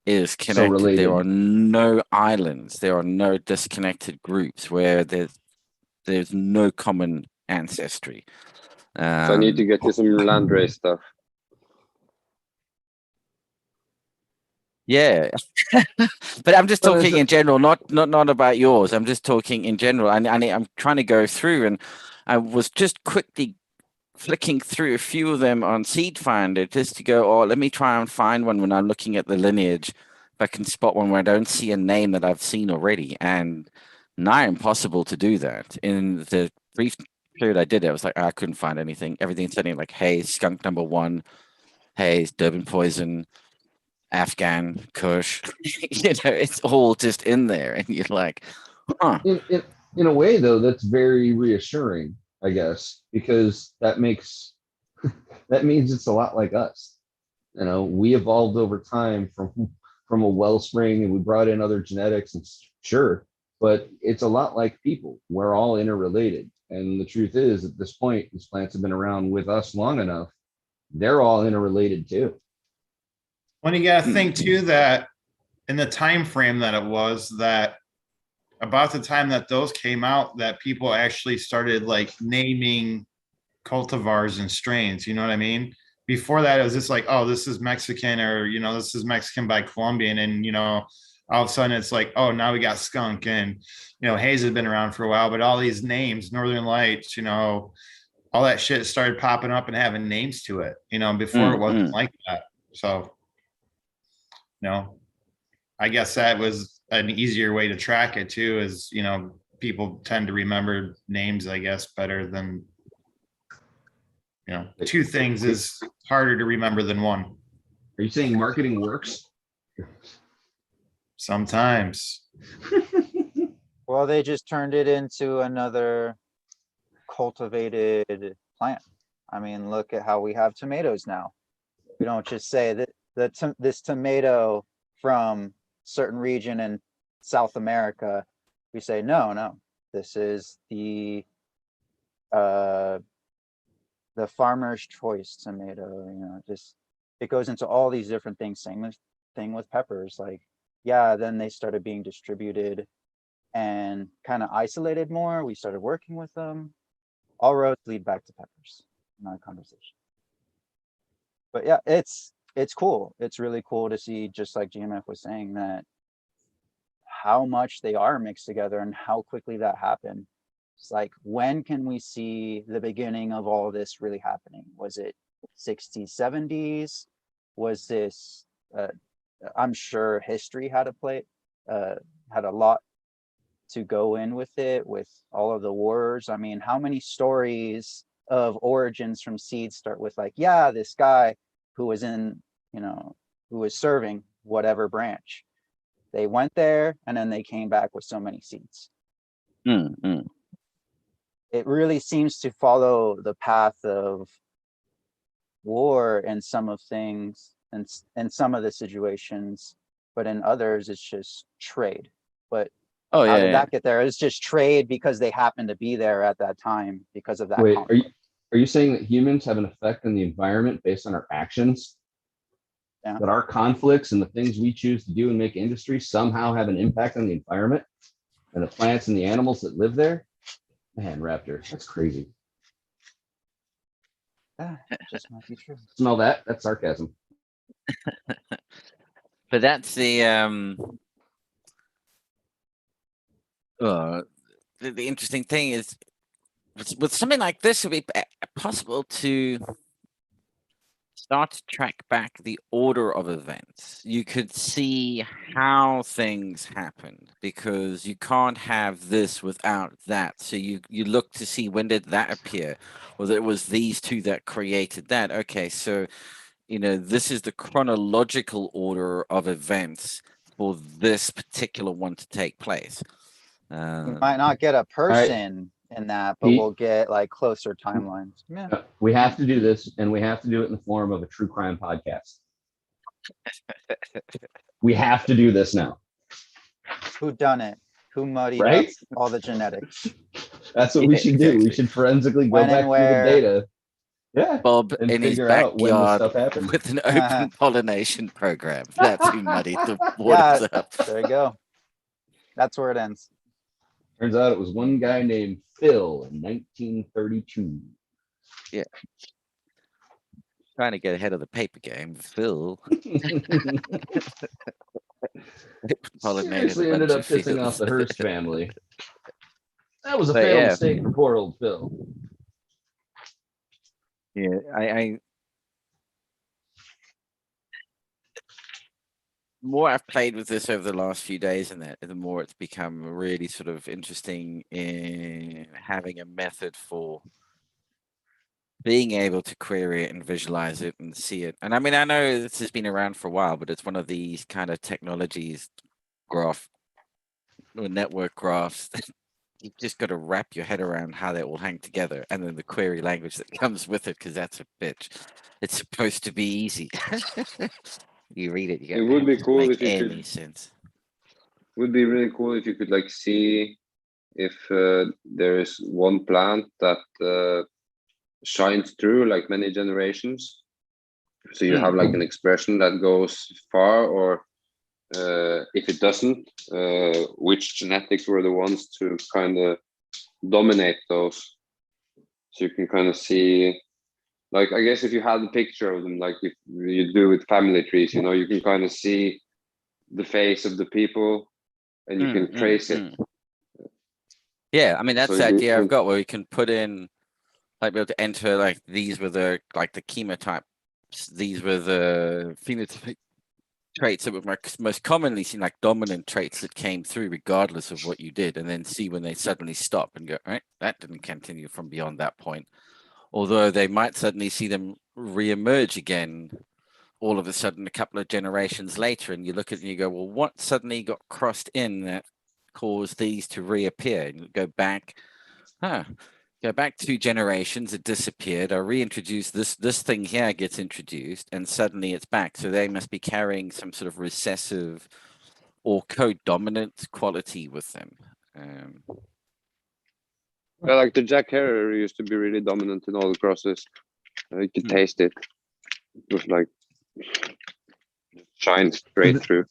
is connected. related. There are no islands. There are no disconnected groups where there's no common ancestry. So I need to get you some landrace stuff. Yeah, but I'm just Well, there's talking in general, not about yours. I'm just talking in general. I'm trying to go through, and I was just quickly flicking through a few of them on Seed Finder just to go, oh, let me try and find one when I'm looking at the lineage. If I can spot one where I don't see a name that I've seen already, and nigh impossible to do that. In the brief period I did it, I was like, I couldn't find anything. Everything's suddenly like, hey, skunk number 1, hey, Durban poison, Afghan, Kush, it's all just in there, and you're like, huh. In a way, though, that's very reassuring, I guess, because that means it's a lot like us. We evolved over time from a wellspring, and we brought in other genetics, and sure, but it's a lot like people. We're all interrelated, and the truth is, at this point, these plants have been around with us long enough. They're all interrelated too. When you got to think too that in the time frame that it was, that about the time that those came out, that people actually started like naming cultivars and strains. You know what I mean? Before that, it was just like, oh, this is Mexican, or this is Mexican by Colombian, and all of a sudden it's like, oh, now we got skunk, and haze has been around for a while, but all these names, Northern Lights, all that shit started popping up and having names to it. Before it wasn't like that. So. I guess that was an easier way to track it too, is, people tend to remember names, I guess, better than, 2 things is harder to remember than 1. Are you saying marketing works? Sometimes. Well, they just turned it into another cultivated plant. I mean, look at how we have tomatoes now. We don't just say that this tomato from certain region in South America. We say, no, this is the farmer's choice tomato, just it goes into all these different things. Same thing with peppers. Like, yeah, then they started being distributed and kind of isolated more. We started working with them. All roads lead back to peppers in our conversation. But yeah, it's cool. It's really cool to see, just like GMF was saying, that how much they are mixed together and how quickly that happened. It's like, when can we see the beginning of all this really happening? Was it 60s, 70s? Was this, I'm sure history had had a lot to go in with it, with all of the wars. I mean, how many stories of origins from seeds start with like, yeah, this guy who was in, who was serving whatever branch. They went there and then they came back with so many seeds. It really seems to follow the path of war in some of things and in some of the situations, but in others it's just trade. But Oh how yeah, did yeah. that get there? It's just trade because they happened to be there at that time because of that. Wait, conflict. are you saying that humans have an effect on the environment based on our actions? Yeah. That our conflicts and the things we choose to do and make industry somehow have an impact on the environment and the plants and the animals that live there? Man, Raptor, that's crazy. Yeah, it just might be true. Smell that? That's sarcasm. But that's the the interesting thing is with something like this, it would be possible to start to track back the order of events. You could see how things happened because you can't have this without that. So you look to see, when did that appear? Well, it was these two that created that. Okay, so this is the chronological order of events for this particular one to take place. We might not get a person in that, but Pete? we'll get like closer timelines. Yeah. We have to do this, and we have to do it in the form of a true crime podcast. We have to do this now. Who done it? Who muddied Right? up all the genetics? That's what we should do. We should forensically go When back and through the where. data. Yeah. Bob And in his figure out when this backyard stuff happened. with an open pollination program. That's who muddied the waters up. There you go. That's where it ends. Turns out it was one guy named Phil in 1932. Yeah. Trying to get ahead of the paper game, Phil. Seriously ended up pissing off the Hearst family. That was a But fatal yeah. mistake for poor old Phil. Yeah, I the more I've played with this over the last few days, and the more it's become really sort of interesting in having a method for being able to query it and visualize it and see it. And I mean, I know this has been around for a while, but it's one of these kind of technologies, graph or network graphs. You've just got to wrap your head around how they all hang together, and then the query language that comes with it, because that's a bitch. It's supposed to be easy. You read it, you go, It would be "That doesn't cool make if you any could. sense." Would be really cool if you could like see if there is one plant that shines through like many generations. So you have like an expression that goes far, or if it doesn't, which genetics were the ones to kind of dominate those. So you can kind of see, like, I guess if you had a picture of them, like if you do with family trees, you can kind of see the face of the people and you can trace it. Yeah, I mean, that's So the you idea I've can- got, where you can put in, like, be able to enter, like, these were the chemotypes, these were the phenotypic traits that were most commonly seen, like dominant traits that came through regardless of what you did, and then see when they suddenly stop and go, right, that didn't continue from beyond that point. Although they might suddenly see them re-emerge again all of a sudden a couple of generations later, and you look at it and you go, well, what suddenly got crossed in that caused these to reappear? And you go back, go back 2 generations, it disappeared. I reintroduce this thing here gets introduced, and suddenly it's back. So they must be carrying some sort of recessive or co-dominant quality with them. Yeah, like the Jack Herrer used to be really dominant in all the crosses. You could taste it. It was like shine straight through.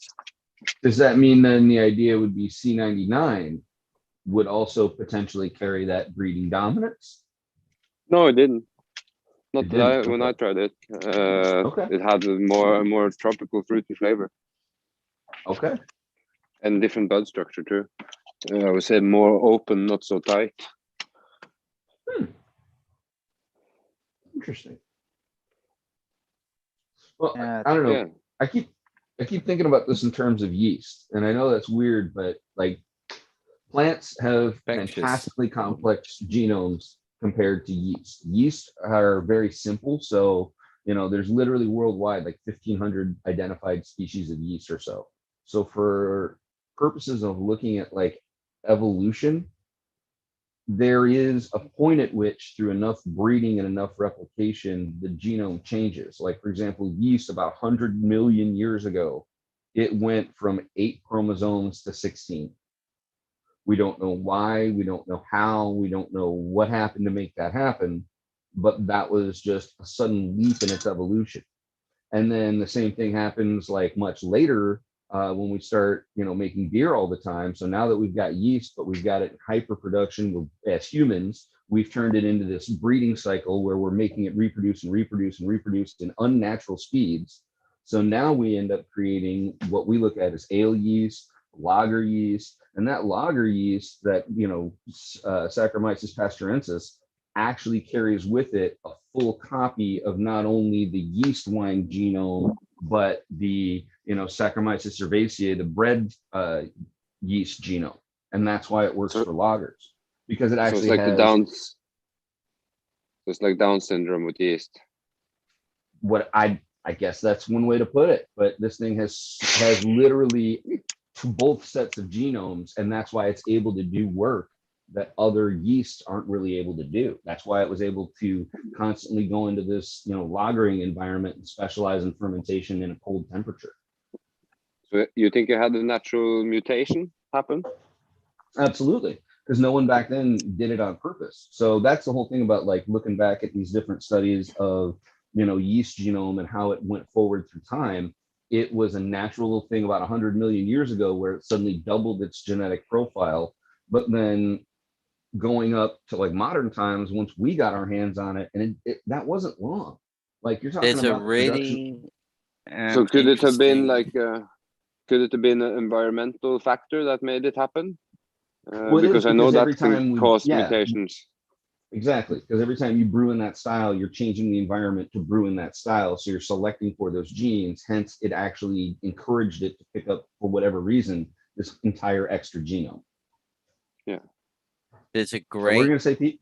Does that mean then the idea would be C99 would also potentially carry that breeding dominance? No, it didn't. Not It that I, didn't, when I okay. tried it. Okay. It had a more tropical fruity flavor Okay. and different bud structure too. I would say more open, not so tight. Interesting. Well, Yeah, I don't know. Yeah. I keep thinking about this in terms of yeast, and I know that's weird, but like plants have Infectious. fantastically complex genomes compared to yeast. Yeast are very simple, so there's literally worldwide like 1,500 identified species of yeast or so. So for purposes of looking at like evolution, there is a point at which through enough breeding and enough replication, the genome changes. Like for example, yeast about 100 million years ago, it went from 8 chromosomes to 16. We don't know why, we don't know how, we don't know what happened to make that happen, but that was just a sudden leap in its evolution. And then the same thing happens like much later when we start, making beer all the time. So now that we've got yeast, but we've got it in hyper production as humans, we've turned it into this breeding cycle where we're making it reproduce and reproduce and reproduce in unnatural speeds. So now we end up creating what we look at as ale yeast, lager yeast, and that lager yeast that, Saccharomyces pastorensis actually carries with it a full copy of not only the yeast wine genome, but the Saccharomyces cerevisiae, the bread yeast genome, and that's why it works So- for lagers because it So actually it's like has the Downs. It's like Down syndrome with yeast. what I guess that's one way to put it. But this thing has literally both sets of genomes, and that's why it's able to do work that other yeasts aren't really able to do. That's why it was able to constantly go into this, lagering environment and specialize in fermentation in a cold temperature. So you think you had a natural mutation happen? Absolutely, because no one back then did it on purpose. So that's the whole thing about like looking back at these different studies of, yeast genome and how it went forward through time. It was a natural thing about 100 million years ago where it suddenly doubled its genetic profile, but then going up to like modern times, once we got our hands on it, and that wasn't long. Like you're talking There's a about the production. really So could it have been interesting- like could it have been an environmental factor that made it happen? Well, it is Because I know every that can time cause mutations. Exactly, because every time you brew in that style, you're changing the environment to brew in that style. So you're selecting for those genes. Hence, it actually encouraged it to pick up, for whatever reason, this entire extra genome. there's a So we're great gonna say, Pete.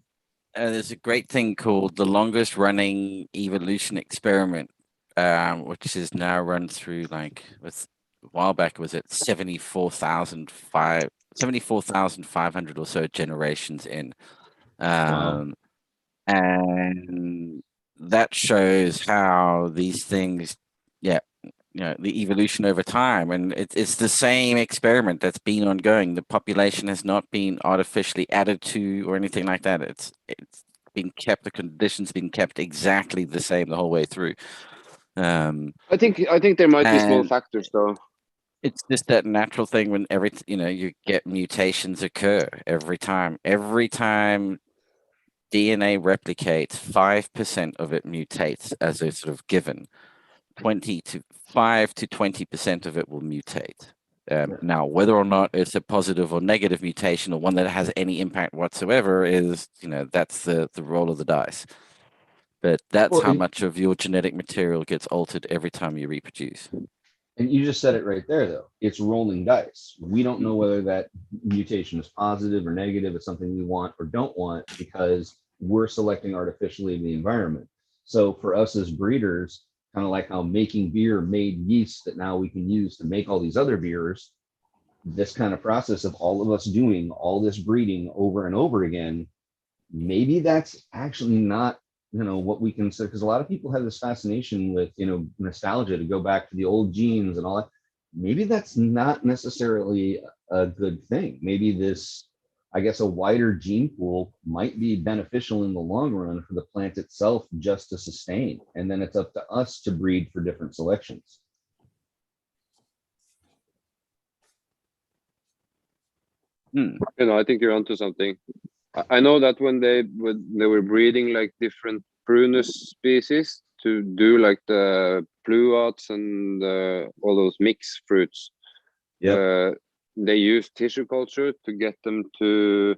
there's a great thing called the longest running evolution experiment, which is now run through like with a while back was it 74,500 or so generations in. Wow. And that shows how these things, the evolution over time, and it's the same experiment that's been ongoing. The population has not been artificially added to or anything like that. It's been kept, the conditions been kept exactly the same the whole way through. I think there might be small And- factors though. It's just that natural thing when you get mutations occur every time. Every time DNA replicates, 5% of it mutates as a sort of given. 5 to 20% of it will mutate. Now, whether or not it's a positive or negative mutation or one that has any impact whatsoever is, that's the roll of the dice. But that's Well, how and- much of your genetic material gets altered every time you reproduce. And you just said it right there, though. It's rolling dice. We don't know whether that mutation is positive or negative. It's something we want or don't want because we're selecting artificially in the environment. So for us as breeders, kind of like how making beer made yeast that now we can use to make all these other beers, this kind of process of all of us doing all this breeding over and over again, maybe that's actually not what we can say, because a lot of people have this fascination with nostalgia to go back to the old genes and all that. Maybe that's not necessarily a good thing. Maybe this, I guess, a wider gene pool might be beneficial in the long run for the plant itself just to sustain, and then it's up to us to breed for different selections. You know, I think you're onto something. I know that when they were breeding like different prunus species to do like the pluots and all those mixed fruits, they use tissue culture to get them to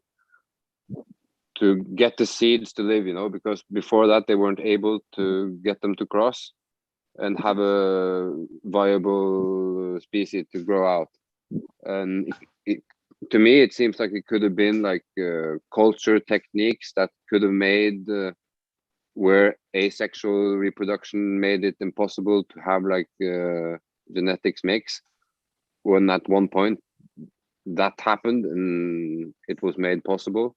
get the seeds to live, you know, because before that they weren't able to get them to cross and have a viable species to grow out. And to me, it seems like it could have been like culture techniques that could have made where asexual reproduction made it impossible to have like genetics mix. When at one point that happened and it was made possible,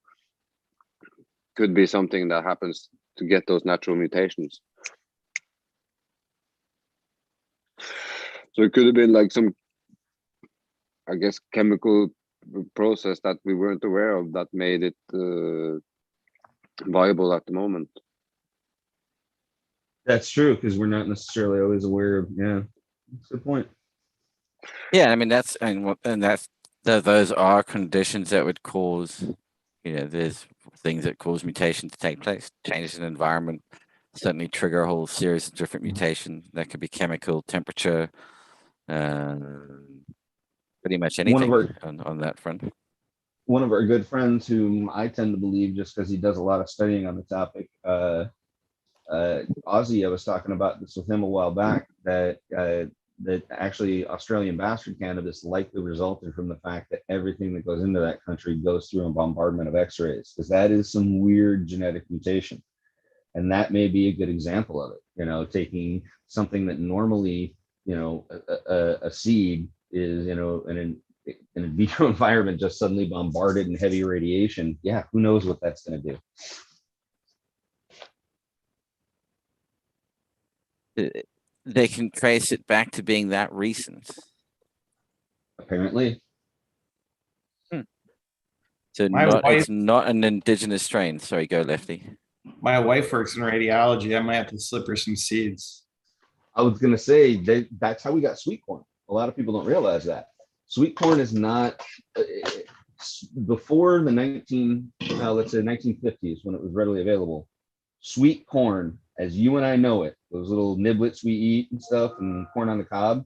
could be something that happens to get those natural mutations. So it could have been like some, I guess, chemical process that we weren't aware of that made it viable at the moment. That's true, because we're not necessarily always aware of. Yeah, that's a good point. Yeah, I mean those are conditions that would cause, there's things that cause mutation to take place. Changes in environment certainly trigger a whole series of different mutations. That could be chemical, temperature, pretty much anything on that front. One of our good friends, whom I tend to believe just because he does a lot of studying on the topic, Ozzy, I was talking about this with him a while back, that actually Australian bastard cannabis likely resulted from the fact that everything that goes into that country goes through a bombardment of X-rays, because that is some weird genetic mutation. And that may be a good example of it, taking something that normally, a seed is, in a vitro environment, just suddenly bombarded in heavy radiation. Yeah, who knows what that's going to do. They can trace it back to being that recent. Apparently. So it's not an indigenous strain. Sorry, go Lefty. My wife works in radiology. I might have to slip her some seeds. I was going to say that's how we got sweet corn. A lot of people don't realize that. Sweet corn is not, before the 1950s, when it was readily available, sweet corn, as you and I know it, those little niblets we eat and stuff, and corn on the cob,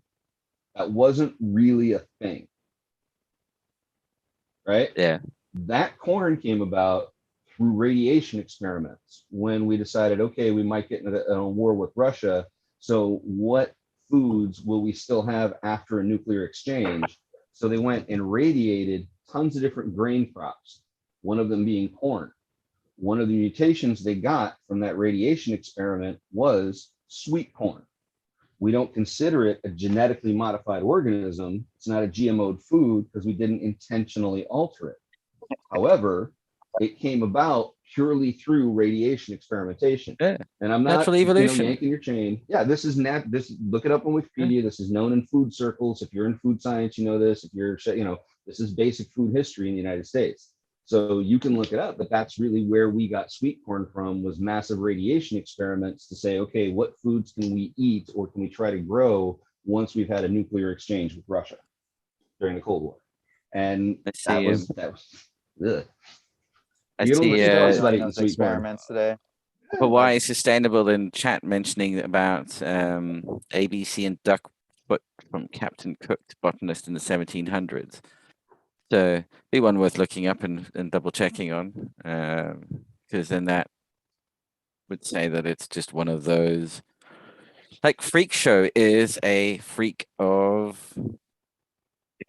that wasn't really a thing. Right? Yeah. That corn came about through radiation experiments when we decided, okay, we might get in a war with Russia. So what foods will we still have after a nuclear exchange? So they went and radiated tons of different grain crops, one of them being corn. One of the mutations they got from that radiation experiment was sweet corn. We don't consider it a genetically modified organism. It's not a GMO'd food because we didn't intentionally alter it. However, it came about purely through radiation experimentation. Yeah. And I'm not natural evolution. Yanking your chain. Yeah, this is look it up on Wikipedia. This is known in food circles. If you're in food science, you know this. If you're, this is basic food history in the United States. So you can look it up, but that's really where we got sweet corn from, was massive radiation experiments to say, okay, what foods can we eat or can we try to grow once we've had a nuclear exchange with Russia during the Cold War? And that was ugh. I see those experiments today. Hawaii Sustainable in chat mentioning about ABC and duckfoot from Captain Cook, botanist in the 1700s. So be one worth looking up and double checking on, because then that would say that it's just one of those, like Freak Show is a freak of the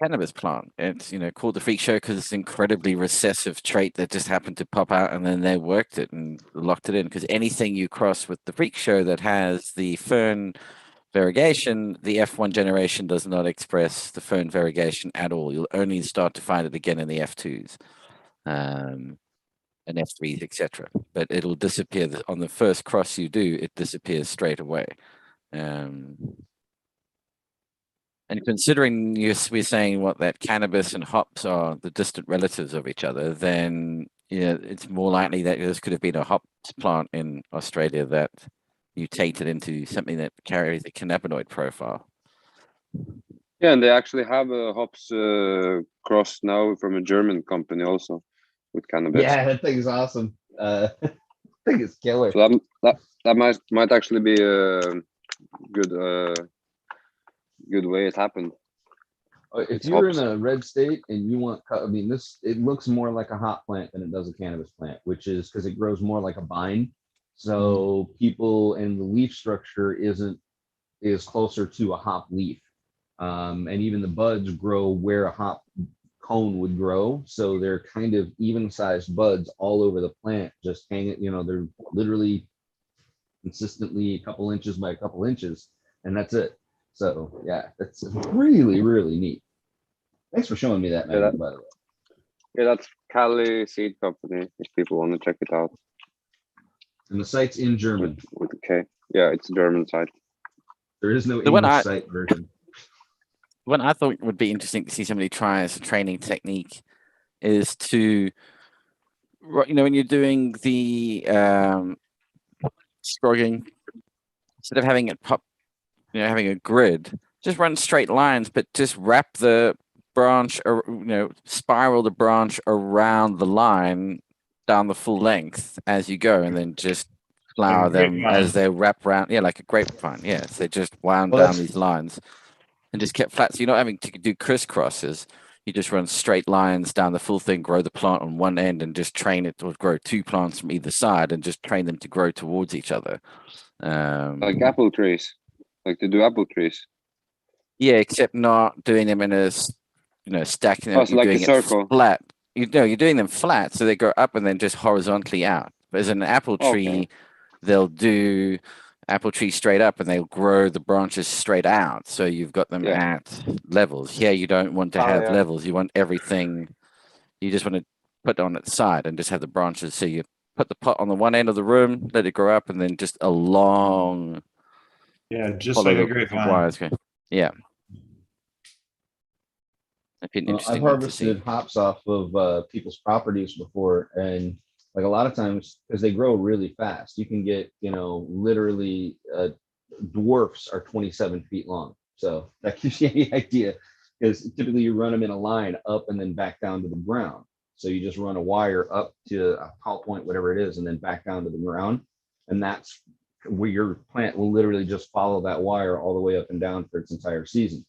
cannabis plant. It's called the Freak Show because it's an incredibly recessive trait that just happened to pop out, and then they worked it and locked it in. Because anything you cross with the Freak Show that has the fern variegation, the F1 generation does not express the fern variegation at all. You'll only start to find it again in the F2s and F3s, etc. But it'll disappear on the first cross you do. It disappears straight away. And considering we're saying that cannabis and hops are the distant relatives of each other, then it's more likely that this could have been a hops plant in Australia that mutated into something that carries a cannabinoid profile. Yeah, and they actually have a hops cross now from a German company also with cannabis. Yeah, that thing is awesome. I think it's killer. So that might actually be a good good way it happened. If It's you're in hops. a red state and you want, I mean, it looks more like a hop plant than it does a cannabis plant, which is because it grows more like a vine. So people and the leaf structure is closer to a hop leaf. And even the buds grow where a hop cone would grow. So they're kind of even sized buds all over the plant, just hanging, they're literally consistently a couple inches by a couple inches, and that's it. So yeah, that's really, really neat. Thanks for showing me that, Yeah, Maggie, by the way. Yeah, that's Cali Seed Company. If people want to check it out And the site's in German. with the K. Yeah, it's a German site. There is no The one English I- site version. What I thought would be interesting to see somebody try as a training technique is to, when you're doing the strogging, instead of having it pop, having a grid, just run straight lines, but just wrap the branch or spiral the branch around the line down the full length as you go, and then just flower them grapevine. as they wrap around. Yeah, like a grapevine. Yes, they just wound Well, down that's- these lines and just kept flat. So you're not having to do crisscrosses. You just run straight lines down the full thing, grow the plant on one end, and just train it to grow two plants from either side, and just train them to grow towards each other. Like apple trees. Like to do apple trees. Yeah, except not doing them in a, stacking them. Oh, so You're like a doing it circle. flat. You're doing them flat, so they go up and then just horizontally out. But as an apple tree, Okay. they'll do apple tree straight up, and they'll grow the branches straight out. So you've got them Yeah. at levels. Here, you don't want to Oh, have yeah. levels. You want everything. You just want to put on its side and just have the branches. So you put the pot on the one end of the room, let it grow up, and then just along. Yeah, just Follow like a the grapevine. wires go. Yeah. That'd be an I've interesting one to see. harvested hops off of people's properties before, and like a lot of times because they grow really fast, you can get literally dwarfs are 27 feet long. So that gives you any idea, because typically you run them in a line up and then back down to the ground. So you just run a wire up to a call point, whatever it is, and then back down to the ground, and that's where your plant will literally just follow that wire all the way up and down for its entire season.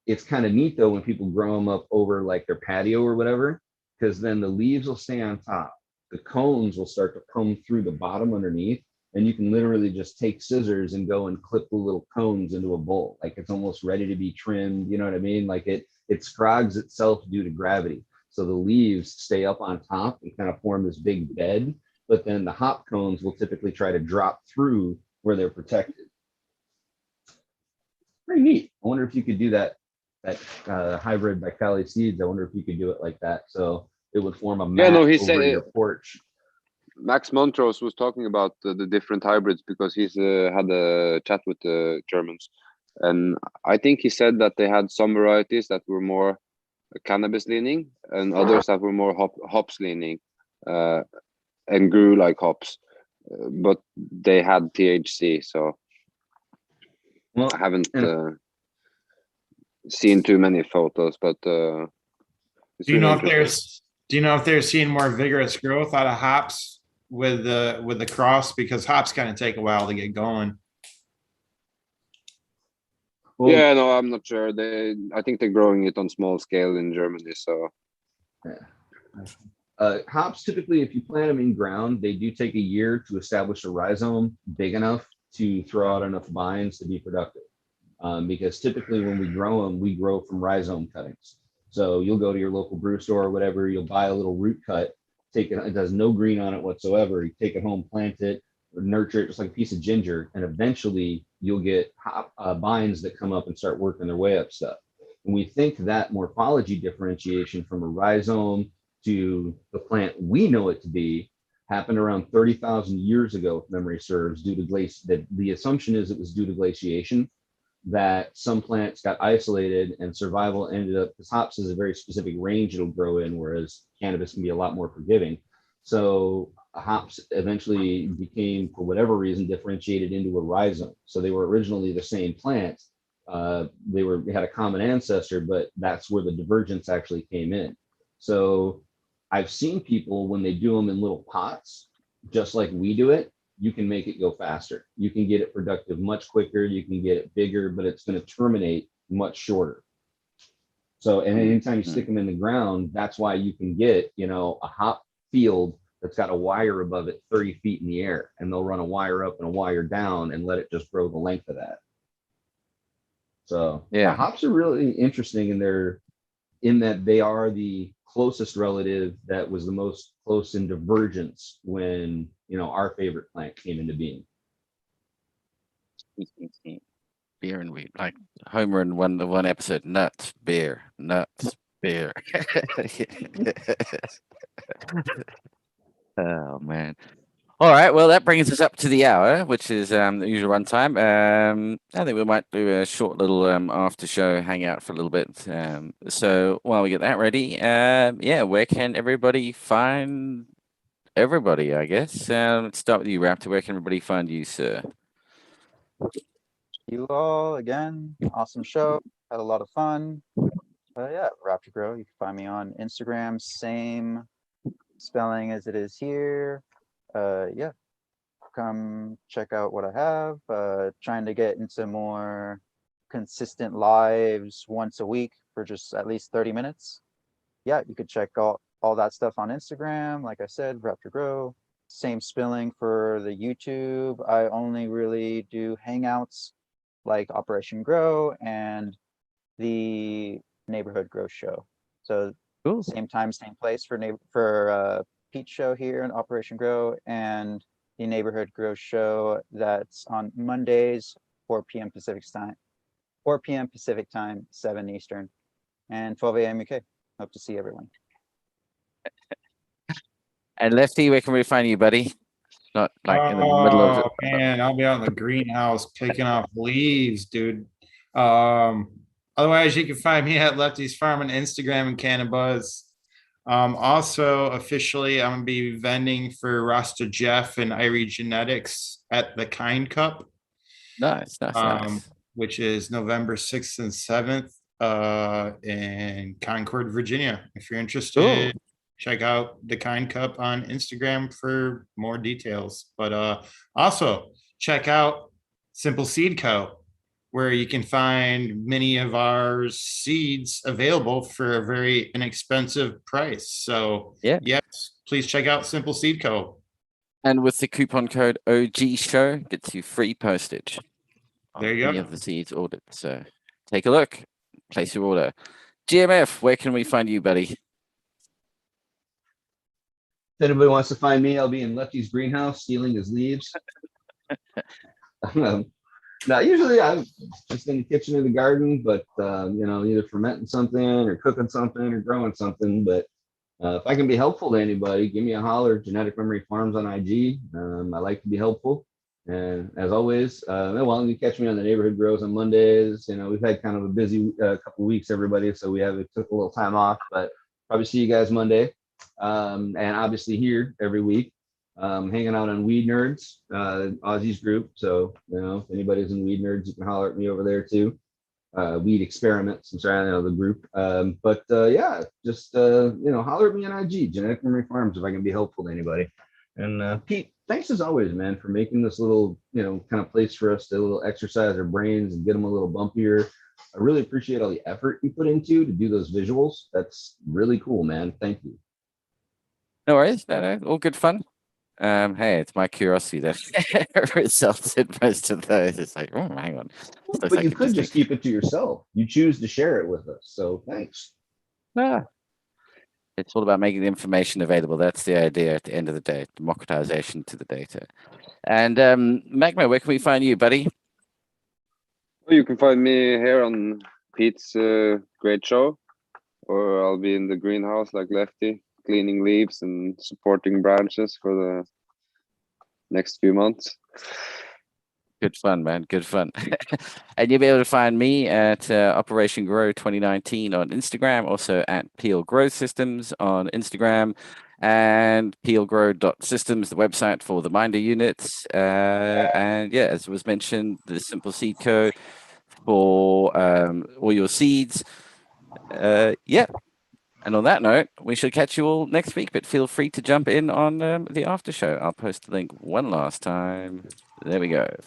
It's kind of neat though when people grow them up over like their patio or whatever, because then the leaves will stay on top. The cones will start to come through the bottom underneath, and you can literally just take scissors and go and clip the little cones into a bowl. Like it's almost ready to be trimmed. You know what I mean? Like it scrogs itself due to gravity. So the leaves stay up on top and kind of form this big bed, but then the hop cones will typically try to drop through where they're protected. Pretty neat. I wonder if you could do that hybrid by Cali Seeds. I wonder if you could do it like that, so it would form a mat no, he over said your porch. Max Montrose was talking about the different hybrids because he's had a chat with the Germans, and I think he said that they had some varieties that were more cannabis leaning and others that were more hops leaning, and grew like hops, but they had THC. So Well, I haven't and seen too many photos, but it's Do you really know if interesting. they're seeing more vigorous growth out of hops with the cross, because hops kind of take a while to get going? well, Yeah, no, I'm not sure. I think they're growing it on small scale in Germany. So hops typically, if you plant them in ground, they do take a year to establish a rhizome big enough to throw out enough vines to be productive. Because typically when we grow from rhizome cuttings. So you'll go to your local brew store or whatever, you'll buy a little root cut, take it does no green on it whatsoever. You take it home, plant it, or nurture it just like a piece of ginger, and eventually you'll get vines that come up and start working their way up stuff. And we think that morphology differentiation from a rhizome to the plant we know it to be happened around 30,000 years ago, if memory serves, due to the assumption is it was due to glaciation, that some plants got isolated and survival ended up, because hops is a very specific range it'll grow in, whereas cannabis can be a lot more forgiving. So hops eventually became, for whatever reason, differentiated into a rhizome. So they were originally the same plant, they had a common ancestor, but that's where the divergence actually came in. So I've seen people when they do them in little pots, just like we do it, you can make it go faster. You can get it productive much quicker. You can get it bigger, but it's going to terminate much shorter. So, and anytime you stick them in the ground, that's why you can get, a hop field that's got a wire above it 30 feet in the air, and they'll run a wire up and a wire down and let it just grow the length of that. So Yeah. hops are really interesting in that they are the closest relative that was the most close in divergence when, our favorite plant came into being. Beer and wheat, like Homer in one episode, nuts, beer, nuts, beer. Oh man. All right, well that brings us up to the hour, which is the usual runtime. I think we might do a short little after show hangout for a little bit. So while we get that ready, where can everybody find everybody, I guess? Let's start with you, Raptor. Where can everybody find you, sir? You all again, awesome show. Had a lot of fun. Yeah, Raptor Grow. You can find me on Instagram, same spelling as it is here. Yeah, come check out what I have. Trying to get into more consistent lives once a week for just at least 30 minutes. Yeah, you could check all that stuff on Instagram. Like I said, Raptor Grow. Same spelling for the YouTube. I only really do hangouts like Operation Grow and the Neighborhood Grow show. So Cool. same time, same place for Pete's show here in Operation Grow, and the Neighborhood Grow show that's on Mondays, 4 p.m. Pacific time, 4 p.m. Pacific time, 7 Eastern, and 12 a.m. UK. Hope to see everyone. And Lefty, where can we find you, buddy? Not like in the middle of it. Oh man, I'll be out in the greenhouse picking off leaves, dude. Otherwise, you can find me at Lefty's Farm on Instagram and Cannon Buzz. Also, officially, I'm gonna be vending for Rasta Jeff and Irie Genetics at the Kind Cup, Nice. which is November 6th and 7th in Concord, Virginia. If you're interested, Cool. check out the Kind Cup on Instagram for more details. But also check out Simple Seed Co., where you can find many of our seeds available for a very inexpensive price. So Yeah. yes, please check out Simple Seed Co. And with the coupon code OG Show, gets you free postage. There you on any go. of the seeds ordered. So take a look, place your order. GMF, where can we find you, buddy? If anybody wants to find me, I'll be in Lefty's greenhouse stealing his leaves. Now, usually I'm just in the kitchen or the garden, but either fermenting something or cooking something or growing something. But if I can be helpful to anybody, give me a holler. Genetic Memory Farms on IG. I like to be helpful. And as always, you catch me on the Neighborhood Grows on Mondays. We've had kind of a busy couple of weeks, everybody, so we took a little time off, but probably see you guys Monday. And obviously here every week, hanging out on Weed Nerds, Ozzy's group. So, if anybody's in Weed Nerds, you can holler at me over there too. Weed Experiments, I'm sorry, I know the group. Just holler at me on IG, Genetic Memory Farms, if I can be helpful to anybody. And Pete, thanks as always, man, for making this little, kind of place for us to little exercise our brains and get them a little bumpier. I really appreciate all the effort you put into to do those visuals. That's really cool, man. Thank you. No worries. No, all good fun. Hey, it's my curiosity that results in most of those. It's like, oh, hang on. But you could just keep it to yourself. You choose to share it with us. So thanks. It's all about making the information available. That's the idea at the end of the day, democratization to the data. And Magma, where can we find you, buddy? You can find me here on Pete's great show, or I'll be in the greenhouse like Lefty, cleaning leaves and supporting branches for the next few months. Good fun, man. Good fun. And you'll be able to find me at Operation Grow 2019 on Instagram, also at Peel Grow Systems on Instagram, and peelgrow.systems, the website for the Minder units. And yeah, as was mentioned, the Simple Seed Co. for all your seeds. Yeah. And on that note, we shall catch you all next week, but feel free to jump in on the after show. I'll post the link one last time. There we go.